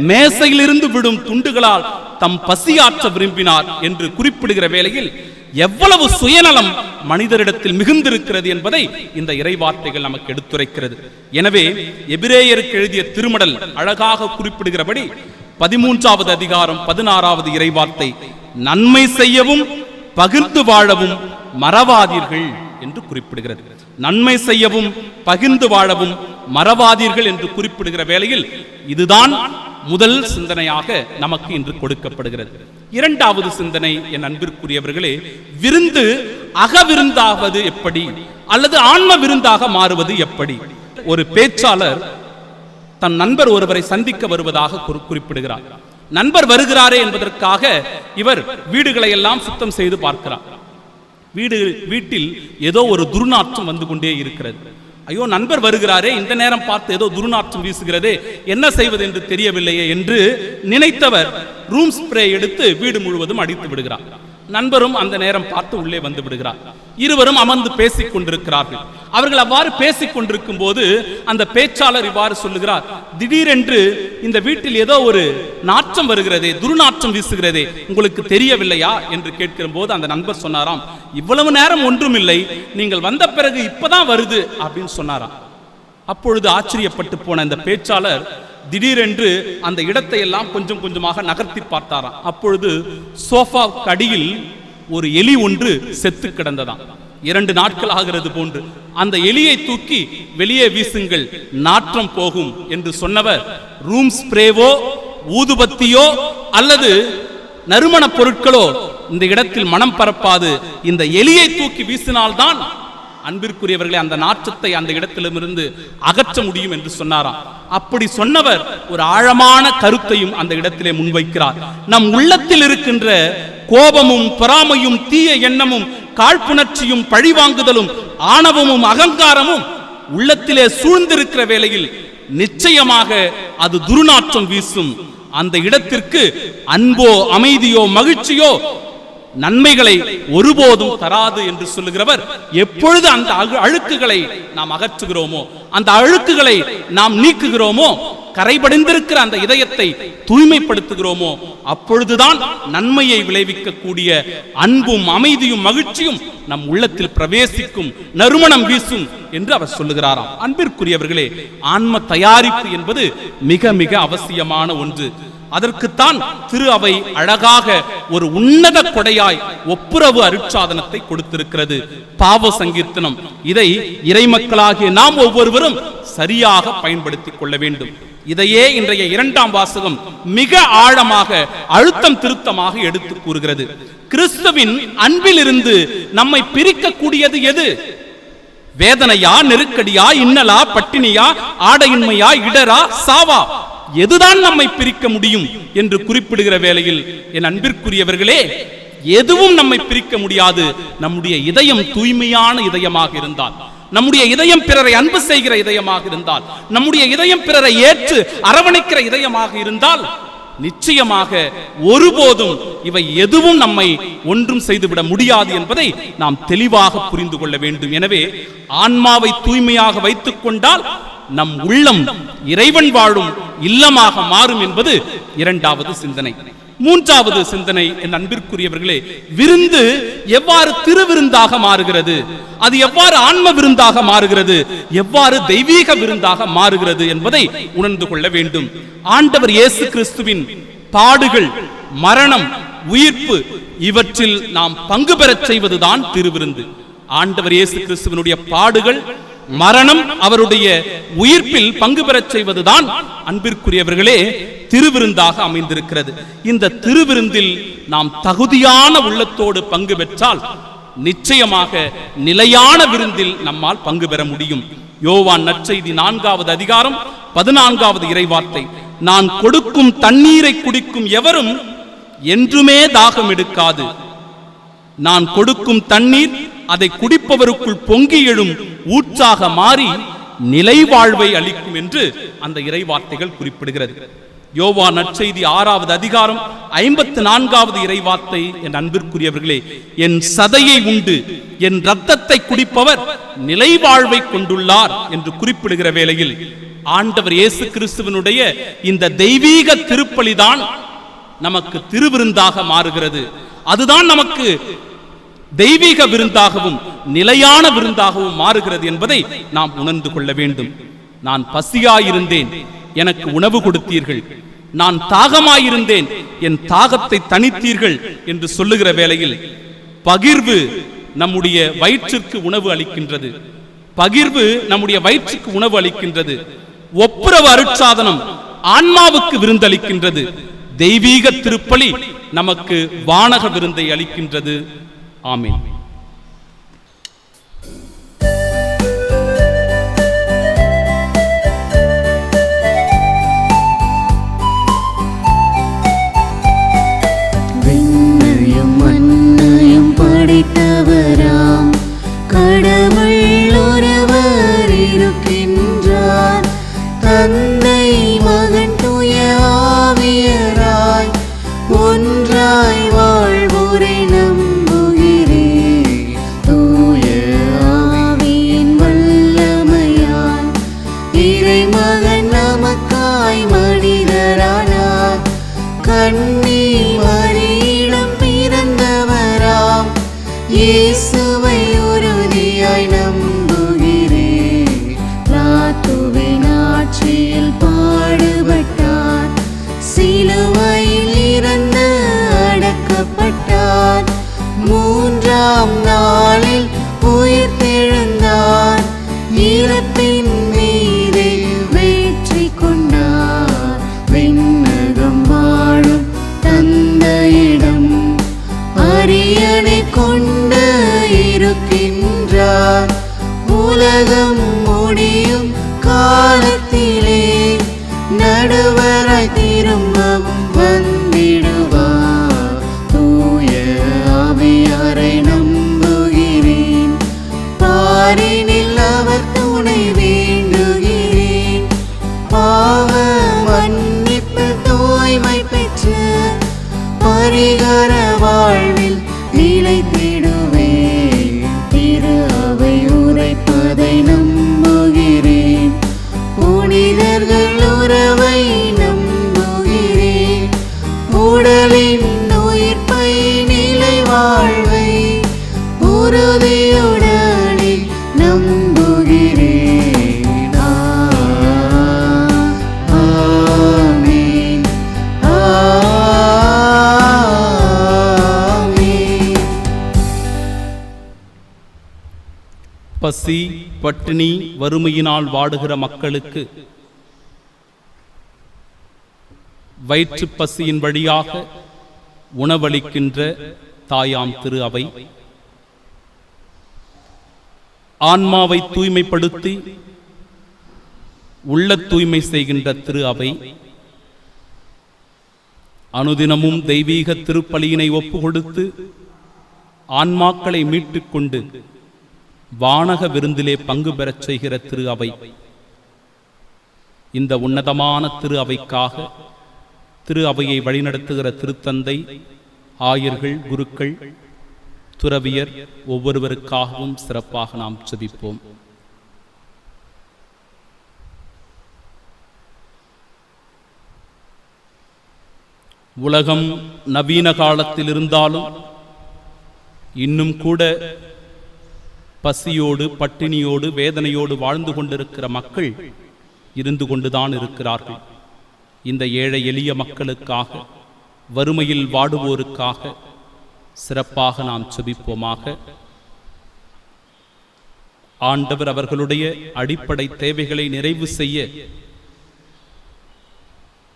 மேசையிலிருந்து விடும் துண்டுகளால் தம் பசியாற்ற விரும்பினார் என்று குறிப்பிடுகிற வேளையில் எவ்வளவு சுயநலம் மனிதரிடத்தில் மிகுந்திருக்கிறது என்பதை இந்த இறைவார்த்தைகள் நமக்கு எடுத்துரைக்கிறது. எனவே எபிரேயருக்கு எழுதிய திருமடல் அழகாக குறிப்பிடுகிறபடி 13வது அதிகாரம் 16வது இறைவார்த்தை, நன்மை செய்யவும் பகிர்ந்து வாழவும் மறவாதீர்கள் என்று குறிப்பிடுகிறது. நன்மை செய்யவும் பகிர்ந்து வாழவும் மறவாதீர்கள் என்று குறிப்பிடுகிற வேளையில் இதுதான் முதல் சிந்தனையாக நமக்கு இன்று கொடுக்கப்படுகிறது. 2வது சிந்தனை என் அன்பிற்குரியவர்களே, விருந்து அகவிருந்தாவது எப்படி அல்லது ஆன்ம விருந்தாக மாறுவது எப்படி? ஒரு பேச்சாளர் தன் நண்பர் ஒருவரை சந்திக்க வருவதாக குறிப்பிடுகிறார். நண்பர் வருகிறாரே என்பதற்காக இவர் வீடுகளை எல்லாம் சுத்தம் செய்து பார்க்கிறார். வீட்டில் ஏதோ ஒரு துர்நாற்றம் வந்து கொண்டே இருக்கிறது. ஐயோ, நண்பர் வருகிறாரே, இந்த நேரம் பார்த்து ஏதோ துர்நாற்றம் வீசுகிறதே, என்ன செய்வது என்று தெரியவில்லையே என்று நினைத்தவர் ரூம் ஸ்ப்ரே எடுத்து வீடு முழுவதும் அடித்து விடுகிறார். நண்பரும் அந்த நேரம் பார்த்து உள்ளே வந்து விடுகிறார். இருவரும் அமர்ந்து பேசிக் கொண்டிருக்கிறார்கள். அவர்கள் அவ்வாறு பேசிக் கொண்டிருக்கும் போது அந்த பேச்சாளர் இவ்வாறு சொல்லுகிறார், திடீரென்று இந்த வீட்டில் ஏதோ ஒரு நாற்றம் வருகிறதே, துர்நாற்றம் வீசுகிறதே, உங்களுக்கு தெரியவில்லையா என்று கேட்கிற போது அந்த நண்பர் சொன்னாராம், இவ்வளவு நேரம் ஒன்றும் இல்லை, நீங்கள் வந்த பிறகு இப்பதான் வருது அப்படின்னு சொன்னாராம். அப்பொழுது ஆச்சரியப்பட்டு போன அந்த பேச்சாளர் திடீரென்று அந்த இடத்தை எல்லாம் கொஞ்சம் கொஞ்சமாக நகர்த்தி பார்த்தாராம். அப்பொழுது சோஃபா கடியில் ஒரு எலி ஒன்று செத்து கிடந்ததாம். 2 நாட்கள் ஆகிறது போன்று. அந்த எலியை தூக்கி வெளியே வீசுங்கள், நாற்றம் போகும் என்று சொன்னவர் ரூம் ஸ்ப்ரேவோ ஊதுபத்தியோ அல்லது நறுமண பொருட்களோ இந்த இடத்தில் மனம் பரப்பாது, இந்த எலியை தூக்கி வீசினால்தான் அன்பிற்குரியவர்களே அந்த நாற்றத்தை அந்த இடத்திலிருந்து அகற்ற முடியும் என்று சொன்னாராம். அப்படி சொன்னவர் ஒரு ஆழமான கருத்தையும் அந்த இடத்திலே முன்வைக்கிறார். நம் உள்ளத்தில் இருக்கின்ற கோபமும் பொறாமையும் தீய எண்ணமும் காழ்ப்புணர்ச்சியும் பழிவாங்குதலும் ஆணவமும் அகங்காரமும் உள்ளத்திலே சூழ்ந்திருக்கிற வேளையில் நிச்சயமாக அது துர்நாற்றம் வீசும். அந்த இடத்திற்கு அன்போ அமைதியோ மகிழ்ச்சியோ நன்மைகளை ஒருபோதும் தராது என்று சொல்லுகிறவர், எப்பொழுது அந்த அழுக்குகளை நாம் அகற்றுகிறோமோ, அந்த அழுக்குகளை நாம் நீக்குகிறோமோ, கரைபடிந்திருக்கிற அந்த இதயத்தை தூய்மைப்படுத்துகிறோமோ, அப்பொழுதுதான் நன்மையை விளைவிக்கக்கூடிய அன்பும் அமைதியும் மகிழ்ச்சியும் நம் உள்ளத்தில் பிரவேசிக்கும், நறுமணம் வீசும் என்று அவர் சொல்லுகிறாராம். அன்பிற்குரியவர்களே, ஆன்ம தயாரிப்பு என்பது மிக மிக அவசியமான ஒன்று. அதற்குத்தான் திரு அவை அழகாக ஒரு உன்னத கொடையாய் ஒப்புரவு அருட்சாதனத்தை கொடுத்திருக்கிறது, பாவ சங்கீர்த்தனம். இதை இறைமக்களாகிய நாம் ஒவ்வொருவரும் சரியாக பயன்படுத்திக் கொள்ள வேண்டும். இதையே இன்றைய இரண்டாம் வாசகம் மிக ஆழமாக அழுத்தம் திருத்தமாக எடுத்து கூறுகிறது. கிறிஸ்துவின் அன்பிலிருந்து நம்மை பிரிக்கக்கூடியது எது? வேதனையா, நெருக்கடியா, இன்னலா, பட்டினியா, ஆடையின்மையா, இடரா, சாவா? எதுதான் நம்மை பிரிக்க முடியும் என்று குறிப்பிடுகிற வேளையில் என் அன்பிற்குரியவர்களே, எதுவும் நம்மை பிரிக்க முடியாது. நம்முடைய இதயம் தூய்மையான இதயமாக இருந்தால், நம்முடைய இதயம் பிறரை அன்பு செய்கிற இதயமாக இருந்தால், நம்முடைய இதயம் பிறரை ஏற்று அரவணைக்கிற இதயமாக இருந்தால், நிச்சயமாக ஒருபோதும் இவை எதுவும் நம்மை ஒன்றும் செய்துவிட முடியாது என்பதை நாம் தெளிவாக புரிந்து கொள்ள வேண்டும். எனவே ஆன்மாவை தூய்மையாக வைத்துக் கொண்டால் நம் உள்ளம் இறைவன் வாழும் இல்லமாக மாறும் என்பது இரண்டாவது சிந்தனை. மூன்றாவது சிந்தனை, என் அன்பிற்குரியவர்களே, விருந்து எவ்வாறு திருவிருந்தாக மாறுகிறது, அது எவ்வாறு ஆன்ம விருந்தாக மாறுகிறது, எவ்வாறு தெய்வீக விருந்தாக மாறுகிறது என்பதை உணர்ந்து கொள்ள வேண்டும். ஆண்டவர் இயேசு கிறிஸ்துவின் பாடுகள், மரணம், உயிர்ப்பு இவற்றில் நாம் பங்கு பெறச் செய்வதுதான் திருவிருந்து. ஆண்டவர் இயேசு கிறிஸ்துவினுடைய பாடுகள், மரணம், அவருடைய உயிர்ப்பில் பங்கு பெறச் செய்வதுதான் அன்பிற்குரியவர்களே திருவிருந்தாக அமைந்திருக்கிறது. இந்த திருவிருந்தில் நாம் தகுதியான உள்ளத்தோடு பங்கு பெற்றால் நிச்சயமாக நிலையான விருந்தில் நம்மால் பங்கு பெற முடியும். யோவான் நற்செய்தி 4வது அதிகாரம் 14வது இறைவார்த்தை, நான் கொடுக்கும் தண்ணீரை குடிக்கும் எவரும் என்றுமே தாகம் எடுக்காது. நான் கொடுக்கும் தண்ணீர் அதை குடிப்பவருக்குள் பொங்கி எழும் ஊற்றாக மாறி நிலை வாழ்வை அளிக்கும் என்று அந்த இறைவார்த்தைகள் குறிப்பிடுகிறது. யோவான் நற்செய்தி 6வது அதிகாரம் 54வது இறைவார்த்தை, என் அன்பிற்குரியவர்களே, என் சதையை உண்டு என் இரத்தத்தை குடிப்பவர் நிலை வாழ்வை கொண்டுள்ளார் என்று குறிப்பிடுகிற வேளையில் ஆண்டவர் இயேசு கிறிஸ்துவினுடைய இந்த தெய்வீக திருப்பலிதான் நமக்கு திருவிருந்தாக மாறுகிறது. அதுதான் நமக்கு தெய்வீக விருந்தாகவும் நிலையான விருந்தாகவும் மாறுகிறது என்பதை நாம் உணர்ந்து கொள்ள வேண்டும். நான் பசியாயிருந்தேன், எனக்கு உணவு கொடுத்தீர்கள். நான் தாகமாயிருந்தேன், என் தாகத்தை தணித்தீர்கள் என்று சொல்லுகிற வேளையில் பகிர்வு நம்முடைய வயிற்றுக்கு உணவு அளிக்கின்றது. பகிர்வு நம்முடைய வயிற்றுக்கு உணவு அளிக்கின்றது. ஒப்புரவு அருட்சாதனம் ஆன்மாவுக்கு விருந்தளிக்கின்றது. தெய்வீக திருப்பலி நமக்கு வானக விருந்தை அளிக்கின்றது. ஆமென். விண்ணையும் மண்ணையும் படைத்தவராம் கடவுள் ஒருவர் இருக்கின்றார். தந்தை, மகன், தூய ஆவியராய் ஒன்றாய் வாழ்வோரை நம்புகிறேன். தூய ஆவியின் வல்லமையால் இறைமகன் நமக்காய் மனிதரானார். கன்னி மரியிடம் பிறந்தவராம் இயேசுவை உறுதியாய் நம்புகிறேன். பிலாத்துவின் ஆட்சியில் பாடுபட்டார், சிலுவையில் இறந்து அடக்கப்பட்டார். 3ஆம் நாளில் உயிர்த்தெழுந்தார். இறப்பின் மீது வெற்றி கொண்டார். விண்ணகம் வாழும் தந்தையிடம் அரியணை கொண்டு இருக்கின்றார். உலகம் முடியும் காலத்திலே நடுவராய் திரும்பவும் வந்திடுவார். தூய ஆவியாரை நம்புகிறேன். பாரினில் அவர் துணை வேண்டுகிறேன். பாவ மன்னிப்பு தூய்மை பெற்று பரிகார வாழ்வில் நிலைத்திடுவேன். திரு அவை உரைப்பதை நம்புகிறேன். புனிதர்கள் உறவை நம்புகிறேன். உடலின் உயிர்ப்பை நிலை வாழ்வை உறுதியுடனே நம்புகிறேன். ஆமென், ஆமென். பசி, பட்டினி வறுமையினால் வாடுகிற மக்களுக்கு வயிற்று பசியின் வழியாக உணவளிக்கின்ற தாயாம் திரு அவை, ஆன்மாவை தூய்மைப்படுத்தி உள்ள தூய்மை செய்கின்ற திரு அவை, அனுதினமும் தெய்வீக திருப்பலியினை ஒப்பு கொடுத்து ஆன்மாக்களை மீட்டுக் கொண்டு வானக விருந்திலே பங்கு பெறச் செய்கிற திரு அவை. இந்த உன்னதமான திரு அவைக்காக திரு அவையை வழிநடத்துகிற திருத்தந்தை, ஆயர்கள், குருக்கள், துறவியர் ஒவ்வொருவருக்காகவும் சிறப்பாக நாம் ஜெபிப்போம். உலகம் நவீன காலத்தில் இருந்தாலும் இன்னும் கூட பசியோடு, பட்டினியோடு, வேதனையோடு வாழ்ந்து கொண்டிருக்கிற மக்கள் இருந்து கொண்டுதான் இருக்கிறார்கள். இந்த ஏழை எளிய மக்களுக்காக, வறுமையில் வாடுவோருக்காக சிறப்பாக நாம் ஜெபிப்போமாக. ஆண்டவர் அவர்களுடைய அடிப்படை தேவைகளை நிறைவு செய்ய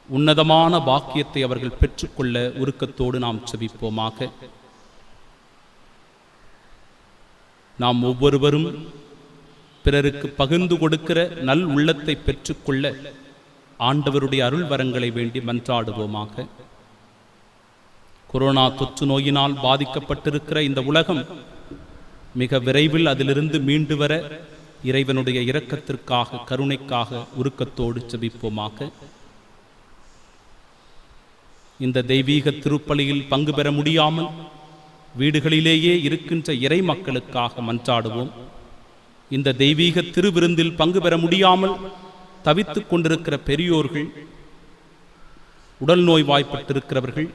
உன்னதமான பாக்கியத்தை அவர்கள் பெற்றுக்கொள்ள உருக்கத்தோடு நாம் ஜெபிப்போமாக. நாம் ஒவ்வொருவரும் பிறருக்கு பகிர்ந்து கொடுக்கிற நல் உள்ளத்தை பெற்றுக்கொள்ள ஆண்டவருடைய அருள் வரங்களை வேண்டி மன்றாடுவோமாக. கொரோனா தொற்று நோயினால் பாதிக்கப்பட்டிருக்கிற இந்த உலகம் மிக விரைவில் அதிலிருந்து மீண்டு வர இறைவனுடைய இரக்கத்திற்காக, கருணைக்காக உருக்கத்தோடு ஜெபிப்போமாக. இந்த தெய்வீக திருப்பலியில் பங்கு பெற முடியாமல் வீடுகளிலேயே இருக்கின்ற இறை மக்களுக்காக மன்றாடுவோம். இந்த தெய்வீக திருவிருந்தில் பங்கு பெற முடியாமல் தவித்துக் கொண்டிருக்கிற பெரியோர்கள், உடல் நோய்வாய்ப்பட்டிருக்கிறவர்கள்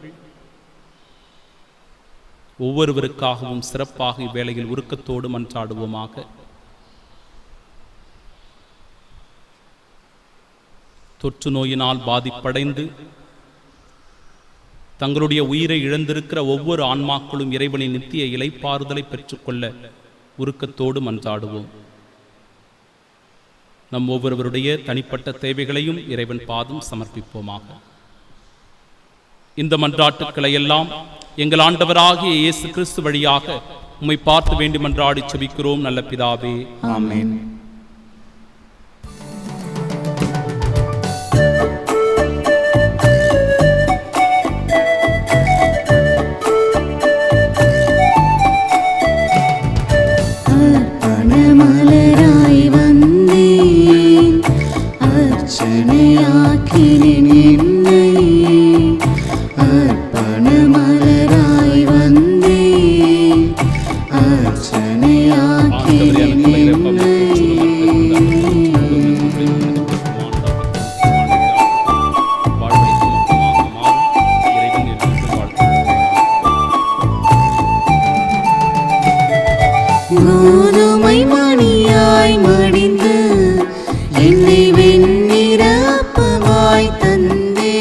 ஒவ்வொருவருக்காகவும் சிறப்பாக இவ்வேளையில் உருக்கத்தோடு மன்றாடுவோமாக. தொற்று நோயினால் பாதிப்படைந்து தங்களுடைய உயிரை இழந்திருக்கிற ஒவ்வொரு ஆன்மாக்களும் இறைவனின் நித்திய இளைப்பாறுதலை பெற்றுக்கொள்ள உருக்கத்தோடு மன்றாடுவோம். நம் ஒவ்வொருவருடைய தனிப்பட்ட தேவைகளையும் இறைவன் பாதம் சமர்ப்பிப்போமாக. இந்த மன்றாட்டுக்களை எல்லாம் எங்கள் ஆண்டவராகிய இயேசு கிறிஸ்து வழியாக உம்மை பார்த்து வேண்டி மன்றாடி செபிக்கிறோம் நல்ல பிதாவே, ஆமென். கோதுமை மணியாய் மடிந்து என்னை வெண்ணிறப்பமாய் தந்தே.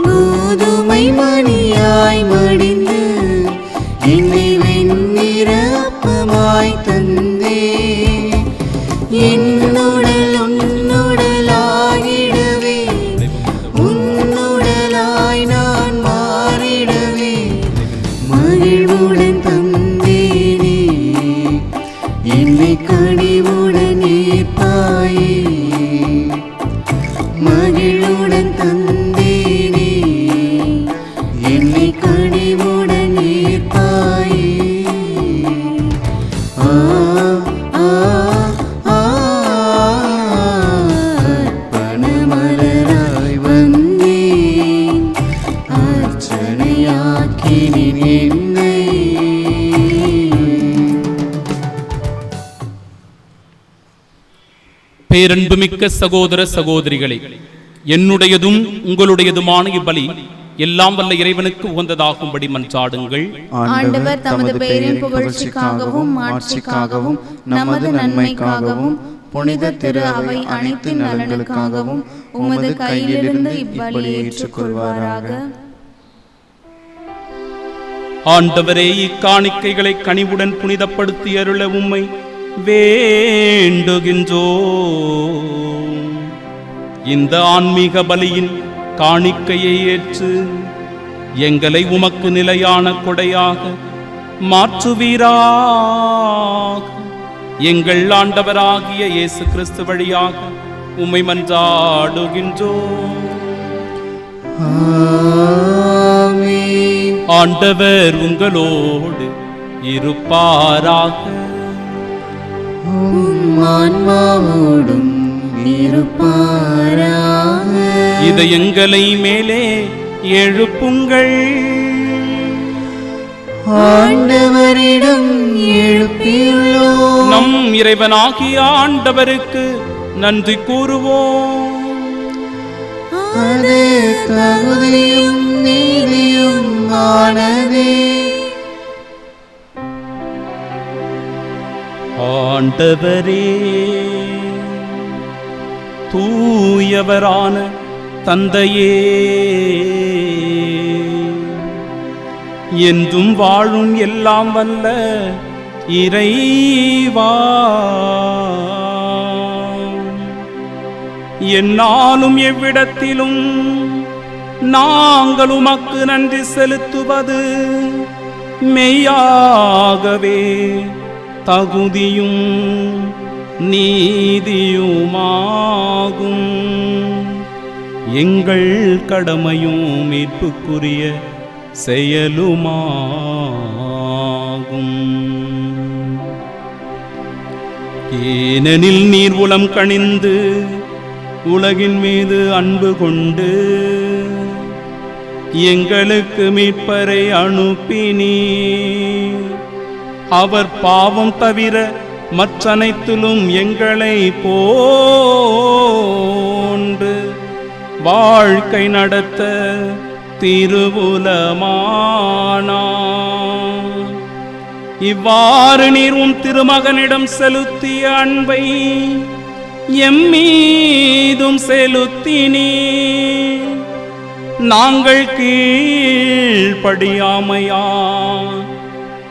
கோதுமை மணியாய் மடிந்து என்னை வெண்ணிறப்பமாய் தந்தே. என்னுடல் உன்னுடலாகிடவே, உன்னுடலாய் நான் மாறிடவே மகிழ்வுடன் தந்தேனே. என்னை கனிவுடன் ஏற்பாயே, மகிழ்வுடன் தந்தேனே. என்னை கனிவுடன் ஏற்பாயே. ஆ ஆ ஆ அர்ப்பணமலராய் வந்தேன், அர்ச்சனையாக்கினேன் என்னை. பேரன்புமிக்க சகோதர சகோதரிகளே, என்னுடையதும் உங்களுடையதுமான இப்பலி எல்லாம் வல்ல இறைவனுக்கு உகந்ததாகும்படி மன்றாடுங்கள். ஆண்டவர் தமது பெயரின் புகழ்ச்சிக்காகவும் மாட்சிக்காகவும் நமது நன்மைக்காகவும் புனித திரு அவை அனைத்து நலனுக்காகவும் உமது கையிலிருந்து இப்பலியை ஏற்றுக்கொள்வாராக. ஆண்டவரே, இக்காணிக்கைகளை கனிவுடன் புனிதப்படுத்தி அருள உம்மை வேண்டுகின்றோம். இந்த ஆன்மீக பலியின் காணிக்கையை ஏற்று எங்களை உமக்கு நிலையான கொடையாக மாற்றுவீராக. எங்கள் ஆண்டவராகிய இயேசு கிறிஸ்து வழியாக உம்மை மன்றாடுகின்றோம். ஆமென். ஆண்டவர் உங்களோடு இருப்பாராக. உம் ஆன்மாவோடும் இருப்பாராக. இதயங்களை மேலே எழுப்புங்கள். ஆண்டவரிடம் எழுப்பியுள்ளோம். நம் இறைவனாகிய ஆண்டவருக்கு நன்றி கூறுவோம். அது தகுதியும் நீதியும் ஆனதே. ஆண்டவரே, தூயவரான தந்தையே, என்றும் வாழும் எல்லாம் வல்ல இறைவா, என்னாலும் எவ்விடத்திலும் நாங்கள் உமக்கு நன்றி செலுத்துவது மெய்யாகவே தகுதியும் நீதியுமாகும். எங்கள் கடமையும் மீட்புக்குரிய செயலுமாகும். ஏனெனில் நீர் உளம் கனிந்து உலகின் மீது அன்பு கொண்டு எங்களுக்கு மீட்பரை அனுப்பினீர். அவர் பாவம் தவிர மற்றனைத்திலும் எங்களை போன்று வாழ்க்கை நடத்த திருவுலமானார். இவ்வாறு நீர் உம் திருமகனிடம் செலுத்திய அன்பை எம்மீதும் செலுத்தினீர். நாங்கள் கீழ்ப்படியாமையா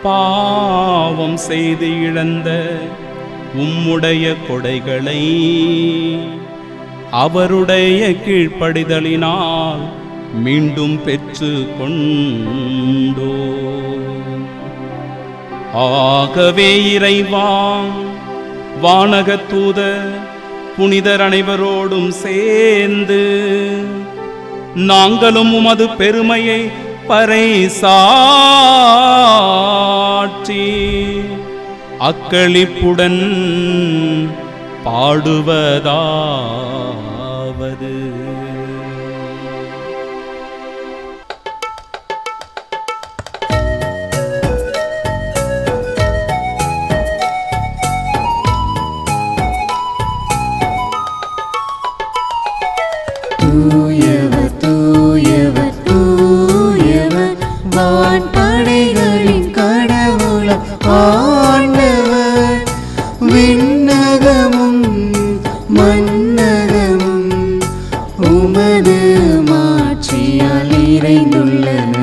பாவம் செய்து இழந்த உம்முடைய கொடைகளை அவருடைய கீழ்ப்படிதலினால் மீண்டும் பெற்று கொண்டோ. ஆகவே இறைவா, வானகத் தூதர் புனிதர் அனைவரோடும் சேர்ந்து நாங்களும் உமது பெருமையை பறைசாற்றி அக்களிப்புடன் பாடுவதாவது. தூயவர் தூயவர் தூயவர் வான்படைகளின் கடவுளம் ஆண்டவர். விண்ணகமும் மன்னகமும் உமது மாட்சியால் நிறைந்துள்ளன.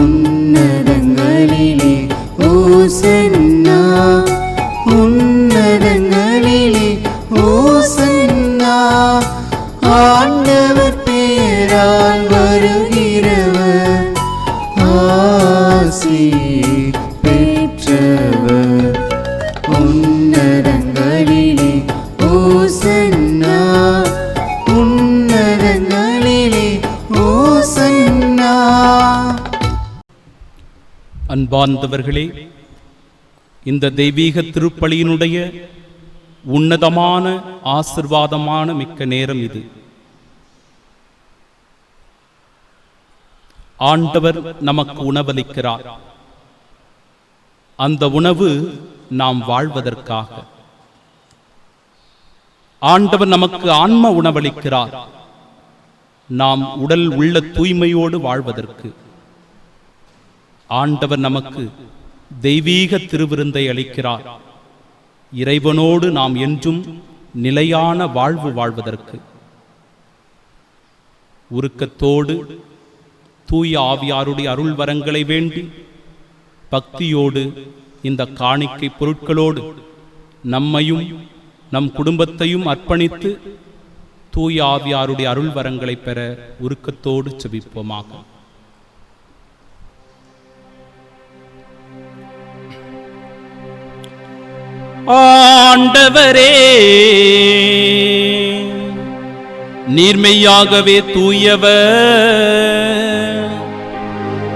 உன்னதங்களிலே ஓசன்னா, உன்னதங்களிலே ஓசன்னா. ஆண்டவர் பேரால் வருகிறவர் ஆசி பெற்றவர். உன்னதங்களிலே ஓசன்னா, உன்னதங்களிலே ஓசன்னா. அன்பார்ந்தவர்களே, இந்த தெய்வீக திருப்பலியினுடைய உன்னதமான ஆசிர்வாதமான மிக்க நேரம் இது. ஆண்டவர் நமக்கு உணவளிக்கிறார். அந்த உணவு நாம் வாழ்வதற்காக. ஆண்டவர் நமக்கு ஆன்ம உணவளிக்கிறார், நாம் உடல் உள்ள தூய்மையோடு வாழ்வதற்கு. ஆண்டவர் நமக்கு தெய்வீக திருவிருந்தை அளிக்கிறார், இறைவனோடு நாம் என்றும் நிலையான வாழ்வு வாழ்வதற்கு. உருக்கத்தோடு தூய ஆவியாருடைய அருள் வரங்களை வேண்டி பக்தியோடு இந்த காணிக்கை பொருட்களோடு நம்மையும் நம் குடும்பத்தையும் அர்ப்பணித்து தூய ஆவியாருடைய அருள் வரங்களை பெற உருக்கத்தோடு செபிப்போமாக. ஆண்டவரே, நீர்மையாகவே தூயவர்,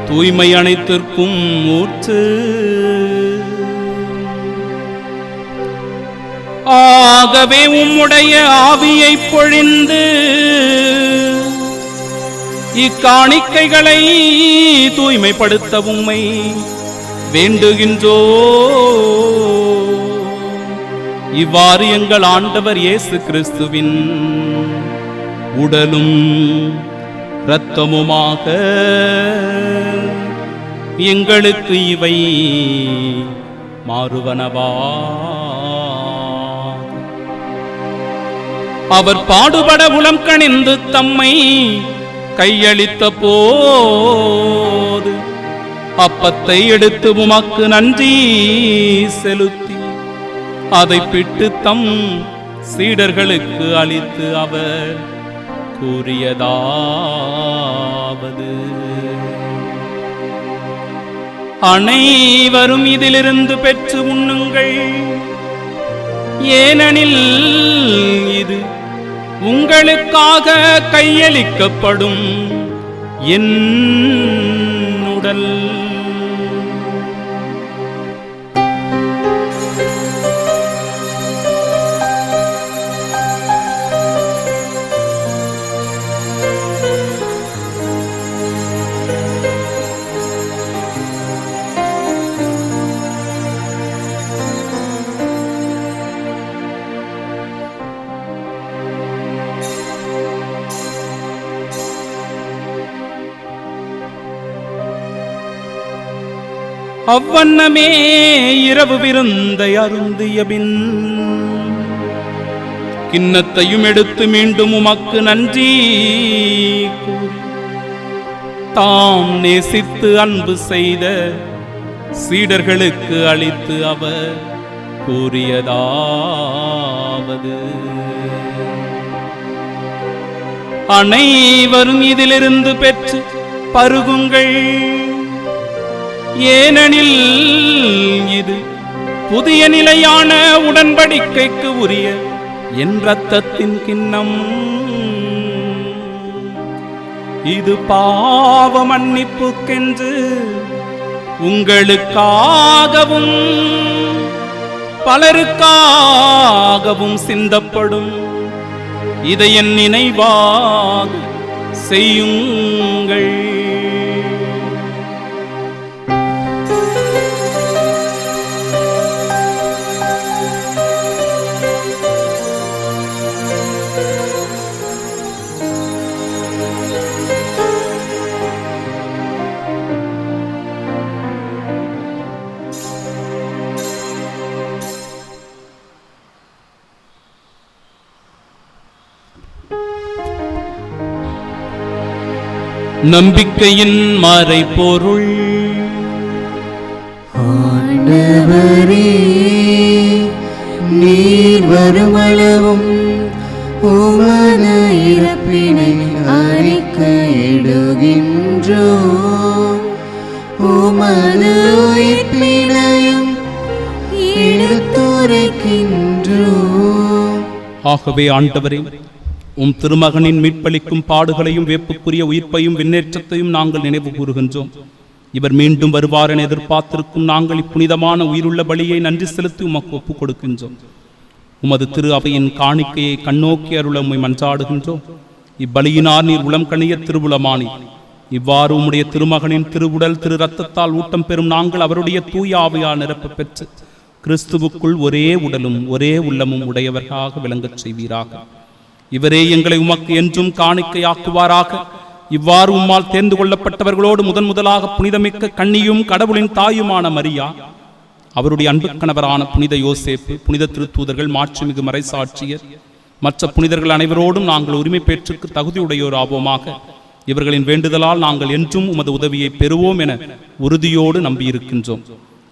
தூய்மை அனைத்திற்கும் ஊற்று. ஆகவே உம்முடைய ஆவியை பொழிந்து இக்காணிக்கைகளை தூய்மைப்படுத்த உம்மை வேண்டுகின்றோ. இவ்வாறு எங்கள் ஆண்டவர் இயேசு கிறிஸ்துவின் உடலும் இரத்தமுமாக எங்களுக்கு இவை மாறுவனவா. அவர் பாடுபட உளம் கனிந்து தம்மை கையளித்த போது அப்பத்தை எடுத்து உமக்கு நன்றி செலுத்தி அதை பிட்டு தம் சீடர்களுக்கு அளித்து அவர் கூறியதாவது: அனைவரும் இதிலிருந்து பெற்று உண்ணுங்கள், ஏனெனில் இது உங்களுக்காக கையளிக்கப்படும் என் உடல். அவ்வண்ணமே இரவு விருந்தை அருந்திய பின் கிண்ணத்தையும் எடுத்து மீண்டும் உமக்கு நன்றி கூறி தாம் நேசித்து அன்பு செய்த சீடர்களுக்கு அளித்து அவர் கூறியதாவது: அனைவரும் இதிலிருந்து பெற்று பருகுங்கள், ஏனெனில் இது புதிய நிலையான உடன்படிக்கைக்கு உரிய என் இரத்தத்தின் கிண்ணம். இது பாவ மன்னிப்புக்கென்று உங்களுக்காகவும் பலருக்காகவும் சிந்தப்படும். இதை என் நினைவாக செய்யுங்கள். நம்பிக்கையின் மறைபொருள். ஆண்டவரே, நீர் வருமளவும் உமது இறப்பினை அறிக்கையிடுகின்றோம், உமது உயிர்ப்பினையும் எடுத்துரைக்கின்றோம். ஆகவே ஆண்டவரே, உம் திருமகனின் மீட்பளிக்கும் பாடுகளையும் வேப்புக்குரிய உயிர்ப்பையும் விண்ணேற்றத்தையும் நாங்கள் நினைவு கூறுகின்றோம். இவர் மீண்டும் வருவார் என எதிர்பார்த்திருக்கும் நாங்கள் இப்புனிதமான உயிருள்ள பலியை நன்றி செலுத்தி உமக்கு ஒப்புக் கொடுக்கின்றோம். உமது திரு அவையின் காணிக்கையை கண்ணோக்கி அருள உம்மை மன்றாடுகின்றோம். இப்பலியினார் நீர் உளம் கணிய திருவுளமானீர். இவ்வாறு உம்முடைய திருமகனின் திருவுடல் திரு இரத்தத்தால் ஊட்டம் பெறும் நாங்கள் அவருடைய தூய ஆவியால் நிரப்ப பெற்று கிறிஸ்துவுக்குள் ஒரே உடலும் ஒரே உள்ளமும் உடையவர்களாக விளங்கச் செய்வீராக. இவரே எங்களை உமக்கு என்றும் காணிக்கையாக்குவாராக. இவ்வாறு உம்மால் தேர்ந்து கொள்ளப்பட்டவர்களோடு முதலாக புனிதமிக்க கன்னியும் கடவுளின் தாயுமான மரியா, அவருடைய அன்பு கணவரான புனித யோசேப்பு, புனித திருத்தூதர்கள், மாட்சிமிகு மறைசாட்சியர், மற்ற புனிதர்கள் அனைவரோடும் நாங்கள் உரிமை பேற்றுக்கு தகுதியுடையோர் ஆவோமாக. இவர்களின் வேண்டுதலால் நாங்கள் என்றும் உமது உதவியை பெறுவோம் என உறுதியோடு நம்பியிருக்கின்றோம்.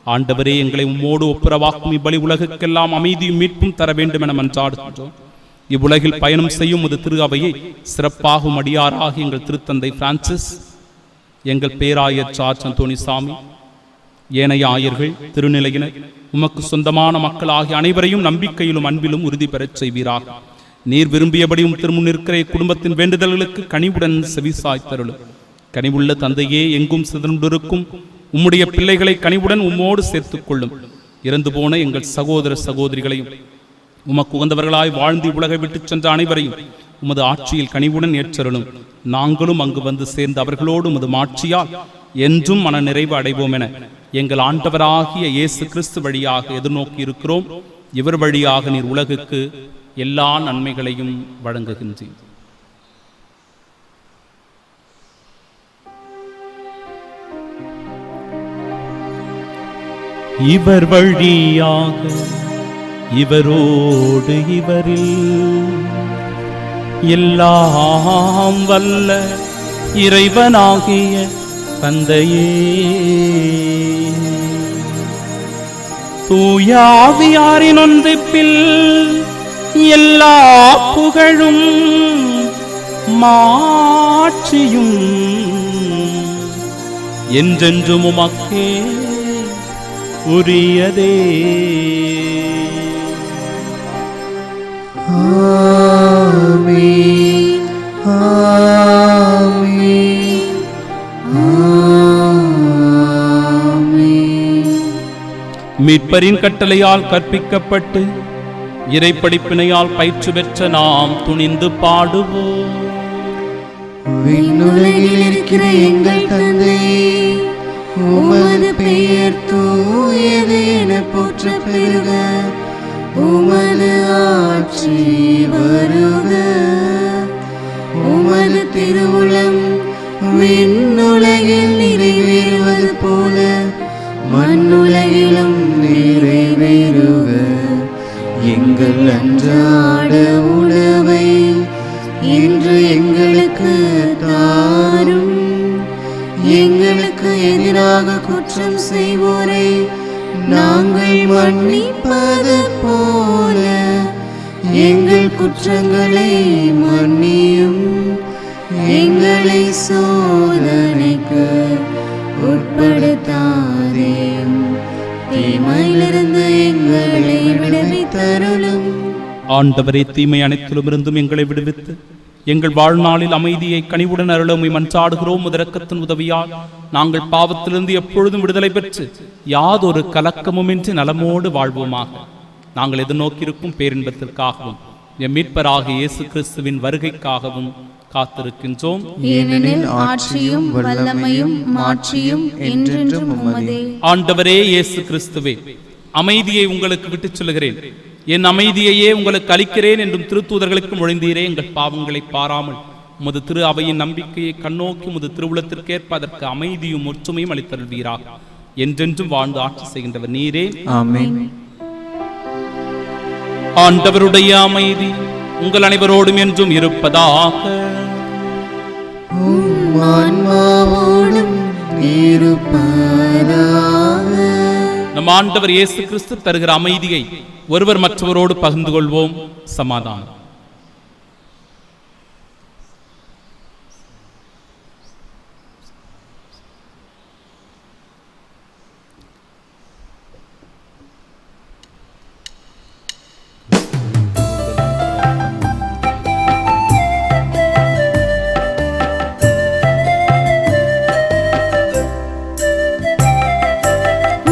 ஆண்டவரே, எங்களை உம்மோடு ஒப்புரவாக்கும் இப்பலி உலகுக்கெல்லாம் அமைதியும் மீட்பும் தர வேண்டும் என மன்றாடுகின்றோம். இவ்வுலகில் பயணம் செய்யும் ஒரு திரு அவையை சிறப்பாகும் அடியாராக எங்கள் திருத்தந்தை பிரான்சிஸ், எங்கள் பேராயர் சார்ஜ் அந்தோணிசாமி, ஏனைய ஆயர்கள், திருநிலையினர், உமக்கு சொந்தமான மக்கள் ஆகிய அனைவரையும் நம்பிக்கையிலும் அன்பிலும் உறுதி பெறச் செய்வீராக. நீர் விரும்பியபடியும் திருமுன் இருக்கிற குடும்பத்தின் வேண்டுதல்களுக்கு கனிவுடன் செவிசாய்த்தருளும். கனிவுள்ள தந்தையே, எங்கும் சிதறுண்டிருக்கும் உம்முடைய பிள்ளைகளை கனிவுடன் உம்மோடு சேர்த்துக் கொள்ளும். இறந்து போன எங்கள் சகோதர சகோதரிகளையும், உமக்கு உகந்தவர்களாய் வாழ்ந்து உலகை விட்டுச் சென்ற அனைவரையும் உமது ஆட்சியில் கனிவுடன் ஏற்றருளும். நாங்களும் அங்கு வந்து சேர்ந்து அவர்களோடு உமது ஆட்சியால் என்றும் மன நிறைவு அடைவோம் என எங்கள் ஆண்டவராகிய இயேசு கிறிஸ்து வழியாக எதிர்நோக்கி இருக்கிறோம். இவர் வழியாக நீர் உலகுக்கு எல்லா நன்மைகளையும் வழங்குகின்றீர். இவர் வழியாக, இவரோடு இவரில் எல்லாம் வல்ல இறைவனாகிய தந்தையே, தூய ஆவியாரின் ஒன்றிப்பில் எல்லா புகழும் மாட்சியும் என்றென்றும் உமக்கே உரியதே. ஆமென், ஆமென், ஆமென். மீட்பரின் கட்டளையால் கற்பிக்கப்பட்டு இறைப்படிப்பினையால் பயிற்சி பெற்ற நாம் துணிந்து பாடுவோம். விண்ணுலகில் இருக்கிற எங்கள் தந்தையே, உமது பெயர் தூயது என போற்ற பெறுக. உமது ஆட்சி வருக. உமது திருவுளம் விண்ணுலகில் நிறைவேறுவது போல மண்ணுலகிலும் நிறைவேறுக. எங்கள் அன்றாட உணவை இன்று எங்களுக்கு தாரும். எங்களுக்கு எதிராக குற்றம் செய்வோரை நாங்கள் மன்னிப்பது போல எங்கள் குற்றங்களை மன்னியும். எங்களை சோதனைக்கு உட்படுத்தாதேயும், தீமையிலிருந்து எங்களை விடுவித்தருளும். ஆண்டவரே, தீமை அனைத்திலும் இருந்தும் எங்களை விடுவித்து எங்கள் வாழ்நாளில் அமைதியை கனிவுடன் அருளுமை மன்றாடுகிறோம். இரக்கத்தின் உதவியால் நாங்கள் பாவத்திலிருந்து எப்பொழுதும் விடுதலை பெற்று யாதொரு கலக்கமுமின்றி நலமோடு வாழ்வோமாக. நாங்கள் எதிர்நோக்கியிருக்கும் பேரின்பத்திற்காகவும் எம் மீட்பராகிய இயேசு கிறிஸ்துவின் வருகைக்காகவும் காத்திருக்கின்றோம். ஏனெனில் ஆட்சியும் வல்லமையும் மாட்சியும் என்றென்றும் உமதே. ஆண்டவரே இயேசு கிறிஸ்துவே, அமைதியை உங்களுக்கு விட்டுச் சொல்லுகிறேன், என் அமைதியையே உங்களுக்கு அளிக்கிறேன் என்றும் திருத்தூதர்களுக்கு மொழிந்தீரே. எங்கள் பாவங்களை பாராமல் உமது திரு அவையின் நம்பிக்கையை கண்ணோக்கி உமது திருவுளத்திற்கேற்ப அதற்கு அமைதியும் ஒற்றுமையும் அளித்தருள்வீராக. என்றென்றும் வாழ்ந்து ஆட்சி செய்கின்றவர் நீரே. ஆமென். ஆண்டவருடைய அமைதி உங்கள் அனைவரோடும் என்றும் இருப்பதாக. உம் ஆன்மாவோடும் இருப்பதாக. நம் ஆண்டவர் இயேசு கிறிஸ்து தருகிற அமைதியை ஒருவர் மற்றவரோடு பகிர்ந்து கொள்வோம். சமாதானம்.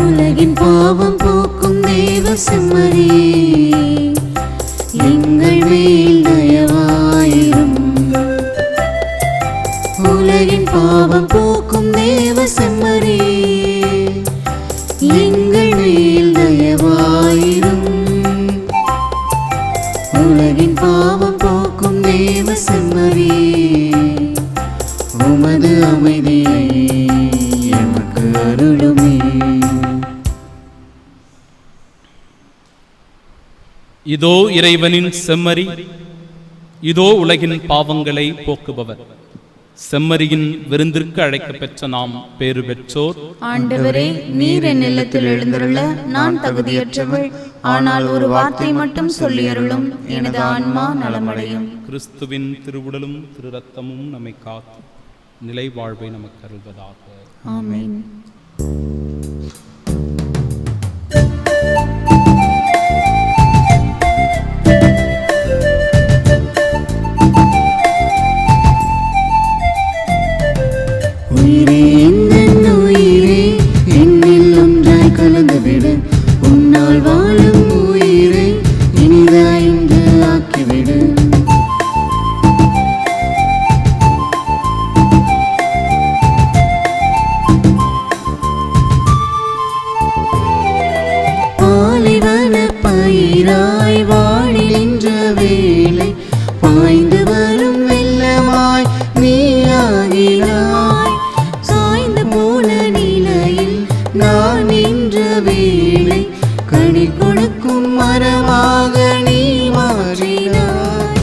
உலகின் பாவம் போக்கும் தேவ செம்மறியே, எங்கள் மேல் தயவாயிரும். உலகின் பாவம் போக்கும் தேவ செம்மறியே, எங்கள் மேல் தயவாயிரும். உலகின் பாவம் போக்கும் தேவ செம்மறியே, உமது அமைதியை எமக்கு அருளுமே. இதோ இறைவனின் செம்மறி, இதோ உலகின் பாவங்களை போக்குபவர். செம்மறியின் விருந்திற்கு அழைக்க பெற்ற நாம் பேறு பெற்றோர். ஆண்டவரே, நீர் என் இல்லத்தில் எழுந்தருள நான் தகுதியற்றவள். ஆனால் ஒரு வார்த்தை மட்டும் சொல்லியருளும், எனது ஆன்மா நலமடையும். கிறிஸ்துவின் திருவுடலும் திரு ரத்தமும் நம்மை காத்து நிலை வாழ்வை நமக்கு அருள்வதாக. ஆமென். உயிரே எந்தன் உயிரே, என்னில் ஒன்றாய் கலந்துவிடு. உன்னால் வாழும் உயிரை இனிதாய் இன்று ஆக்கிவிடு. பாலைவன பயிராய் வாழி நின்ற வேளை, பாய்ந்து வரும் வெள்ளமாய் நீ ஆகினாய். சாய்ந்து போன நிலையில் நான் நின்ற வேளை, கனி கொடுக்கும் மரமாக நீ மாற்றினாய்.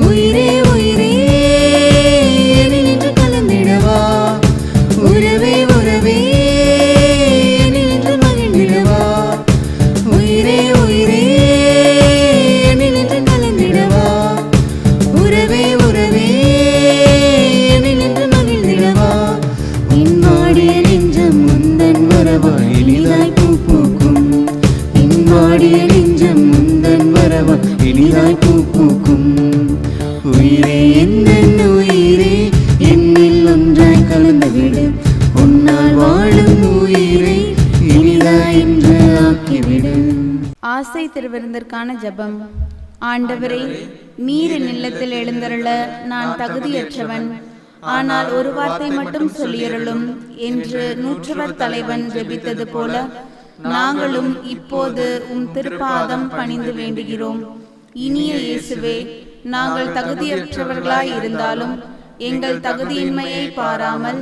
உயிரே உயிரே, என்னில் நின்று கலந்திடவா. உறவே உறவே, என்னில் நின்று மகிழ்ந்திடவா. உயிரே உயிரே, என்னில் நின்று கலந்திடவா. உறவே உறவே, என்னில் நின்று மகிழ்ந்திடவா. இன்வாடிய நெஞ்சம் முந்தன் வரவா எளிதாய் பூ பூக்கும். இன்வாடிய நெஞ்சம் முந்தன் வரவா எளிதாய் பூ பூக்கும். உயிரே எந்தன் உயிரே, என்னில் ஒன்றாய் கலந்துவிடு. உன்னால் வாழும் உயிரை இனிதாய் இன்று ஆக்கிவிடு. ஆசை திருவிருந்திற்கான ஜெபம். ஆண்டவரே, நீர் என் இல்லத்தில் எழுந்தருள நான் தகுதியற்றவன். ஆனால் ஒரு வார்த்தை மட்டும் சொல்லியருளும் என்று நூற்றுவர் தலைவன் ஜெபித்தது போல நாங்களும் இப்போது உம் திருப்பாதம் பணிந்து வேண்டுகிறோம். இனிய இயேசுவே, நாங்கள் தகுதியற்றவர்களாய் இருந்தாலும் எங்கள் தகுதியின்மையை பாராமல்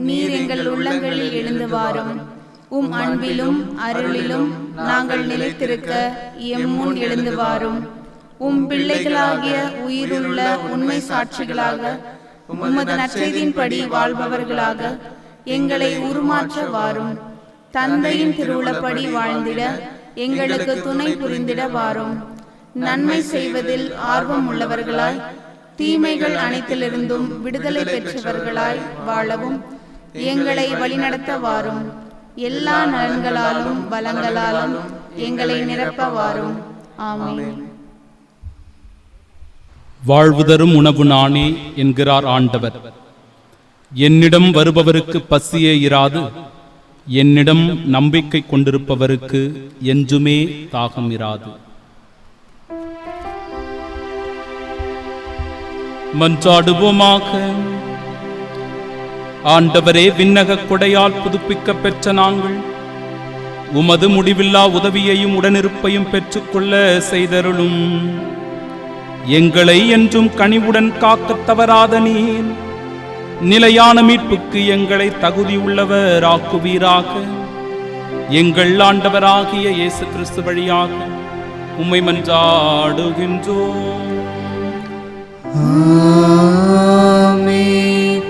நீர் எங்கள் உள்ளங்களில் எழுந்து வாரும். உம் அன்பிலும் அருளிலும் நாங்கள் நிலைத்திருக்க எம் முன் எழுந்து வாரும். உம் பிள்ளைகளாகிய உயிருள்ள உண்மை சாட்சிகளாக உமது நற்செய்தியின்படி வாழ்பவர்களாக எங்களை உருமாற்ற வாரும். தந்தையின் திருவுளப்படி வாழ்ந்திட எங்களுக்கு துணை புரிந்திட வாரும். நன்மை செய்வதில் ஆர்வம் உள்ளவர்களாய் தீமைகள் அனைத்திலிருந்தும் விடுதலை பெற்றவர்களாய் வாழவும் எங்களை வழிநடத்த வாரும். எல்லா நலன்களாலும் பலங்களாலும் எங்களை நிரப்ப வாரும். ஆமென். வாழ்வு தரும் உணவு நானே என்கிறார் ஆண்டவர். என்னிடம் வருபவருக்கு பசியே இராது, என்னிடம் நம்பிக்கை கொண்டிருப்பவருக்கு என்றுமே தாகம் இராது. மன்றாடுவோமாக. ஆண்டவரே, விண்ணக கொடையால் புதுப்பிக்க பெற்ற நாங்கள் உமது முடிவில்லா உதவியையும் உடனிருப்பையும் பெற்றுக்கொள்ள செய்தருளும். எங்களை என்றும் கனிவுடன் காக்கத் தவறாத நீர் நிலையான மீட்புக்கு எங்களை தகுதி உள்ளவர் ஆக்குவீராக. எங்கள் ஆண்டவராகிய இயேசு கிறிஸ்து வழியாக உம்மை மன்றாடுகின்றோம். ஆமென்.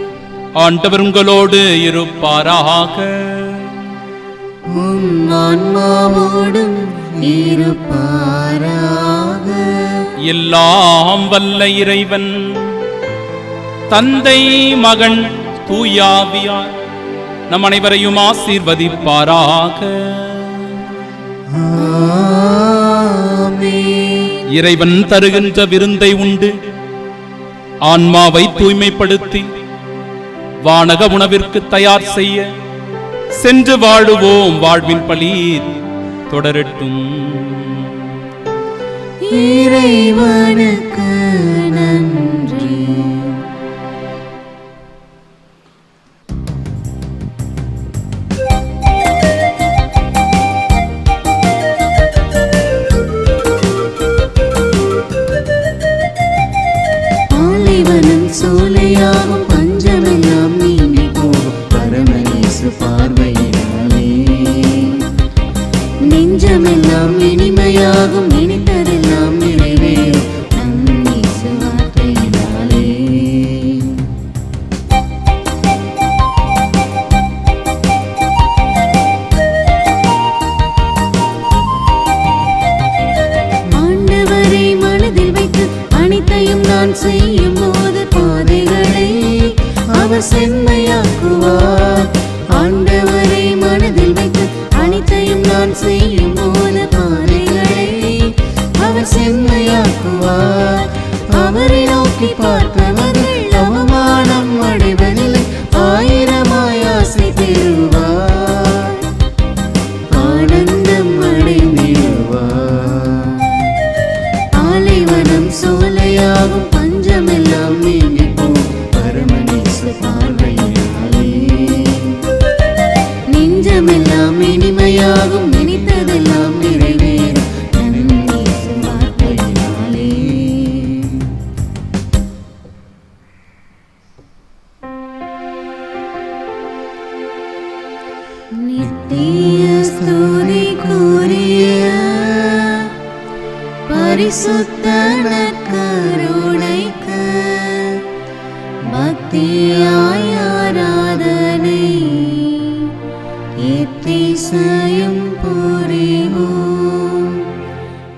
ஆண்டவர் உங்களோடு இருப்பாராக. உம் ஆன்மாவோடும் இருப்பாராக. எல்லாம் வல்ல இறைவன் தந்தை, மகன், தூயாவியார் நம் அனைவரையும் ஆசீர்வதிப்பாராக. ஆமென். இறைவன் தருகின்ற விருந்தை உண்டு ஆன்மாவை தூய்மைப்படுத்தி வானக உணவிற்கு தயார் செய்ய சென்று வாழுவோம். வாழ்வின் பலி தொடரட்டும். இறைவனுக்கு நன்றி. பாலைவனம் சோலையாகும், பஞ்சமெல்லாம் நீங்கி போகும் பரமநேசு பார்வையினாலே. நெஞ்சமெல்லாம் இனிமையாகும், நினைத்ததெல்லாம் நிறைவேறும் நம் இயேசு வார்த்தையினாலே. அனைத்தையும் நான் செய்யும் போது பாதைகளை அவர் செம்மையாக்குவார். ஆண்டவரை மனதில் வைத்து அனைத்தையும் நான் செய்யும் போது பாதைகளை அவர் செம்மையாக்குவார். அவரை நோக்கி பார்ப்பவர்கள் அவமானம் அடைவதில்லை, ஆயிரமாய் ஆசை பெறுவார், ஆனந்தம் அடைந்திடுவார். பாலைவனம் சோலையாகும், பஞ்சமெல்லாம் நீங்கி போகும் பரமநேசு பார்வையினாலே. நெஞ்சமெல்லாம் இனிமையாகும், நினைத்ததெல்லாம் நிறைவேறும் பரமநேசு பார்வையினாலே. நித்திய ஸ்துதிக்குரிய பரிசுத்த நற்கருணைக்கு பக்தியாய் ஆராதனை எத்திசையும் புரிவோம்.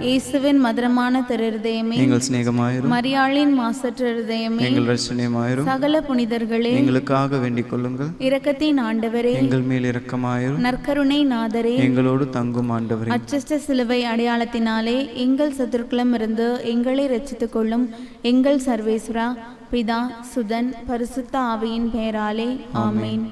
இயேசுவின் மதுரமான திருஹிருதயமே, எங்கள் சிநேகமாயிரும். மரியாளின் மாசற்ற இருதயமே, எங்கள் ரட்சணியமாயிரும். சகல புனிதர்களே, எங்களுக்காக வேண்டிக் கொள்ளுங்கள். இரக்கத்தின் ஆண்டவரே, எங்கள் மேல் இரக்கமாயிரும். நற்கருணை நாதரே, எங்களோடு தங்கும் ஆண்டவரே, அச்சஸ்ட சிலுவை அடையாளத்தினாலே எங்கள் சத்துருக்களும் இருந்து எங்களை ரட்சித்துக் கொள்ளும் எங்கள் சர்வேஸ்வரா, பிதா, சுதன், பரிசுத்த ஆவியின் பெயராலே ஆமேன்.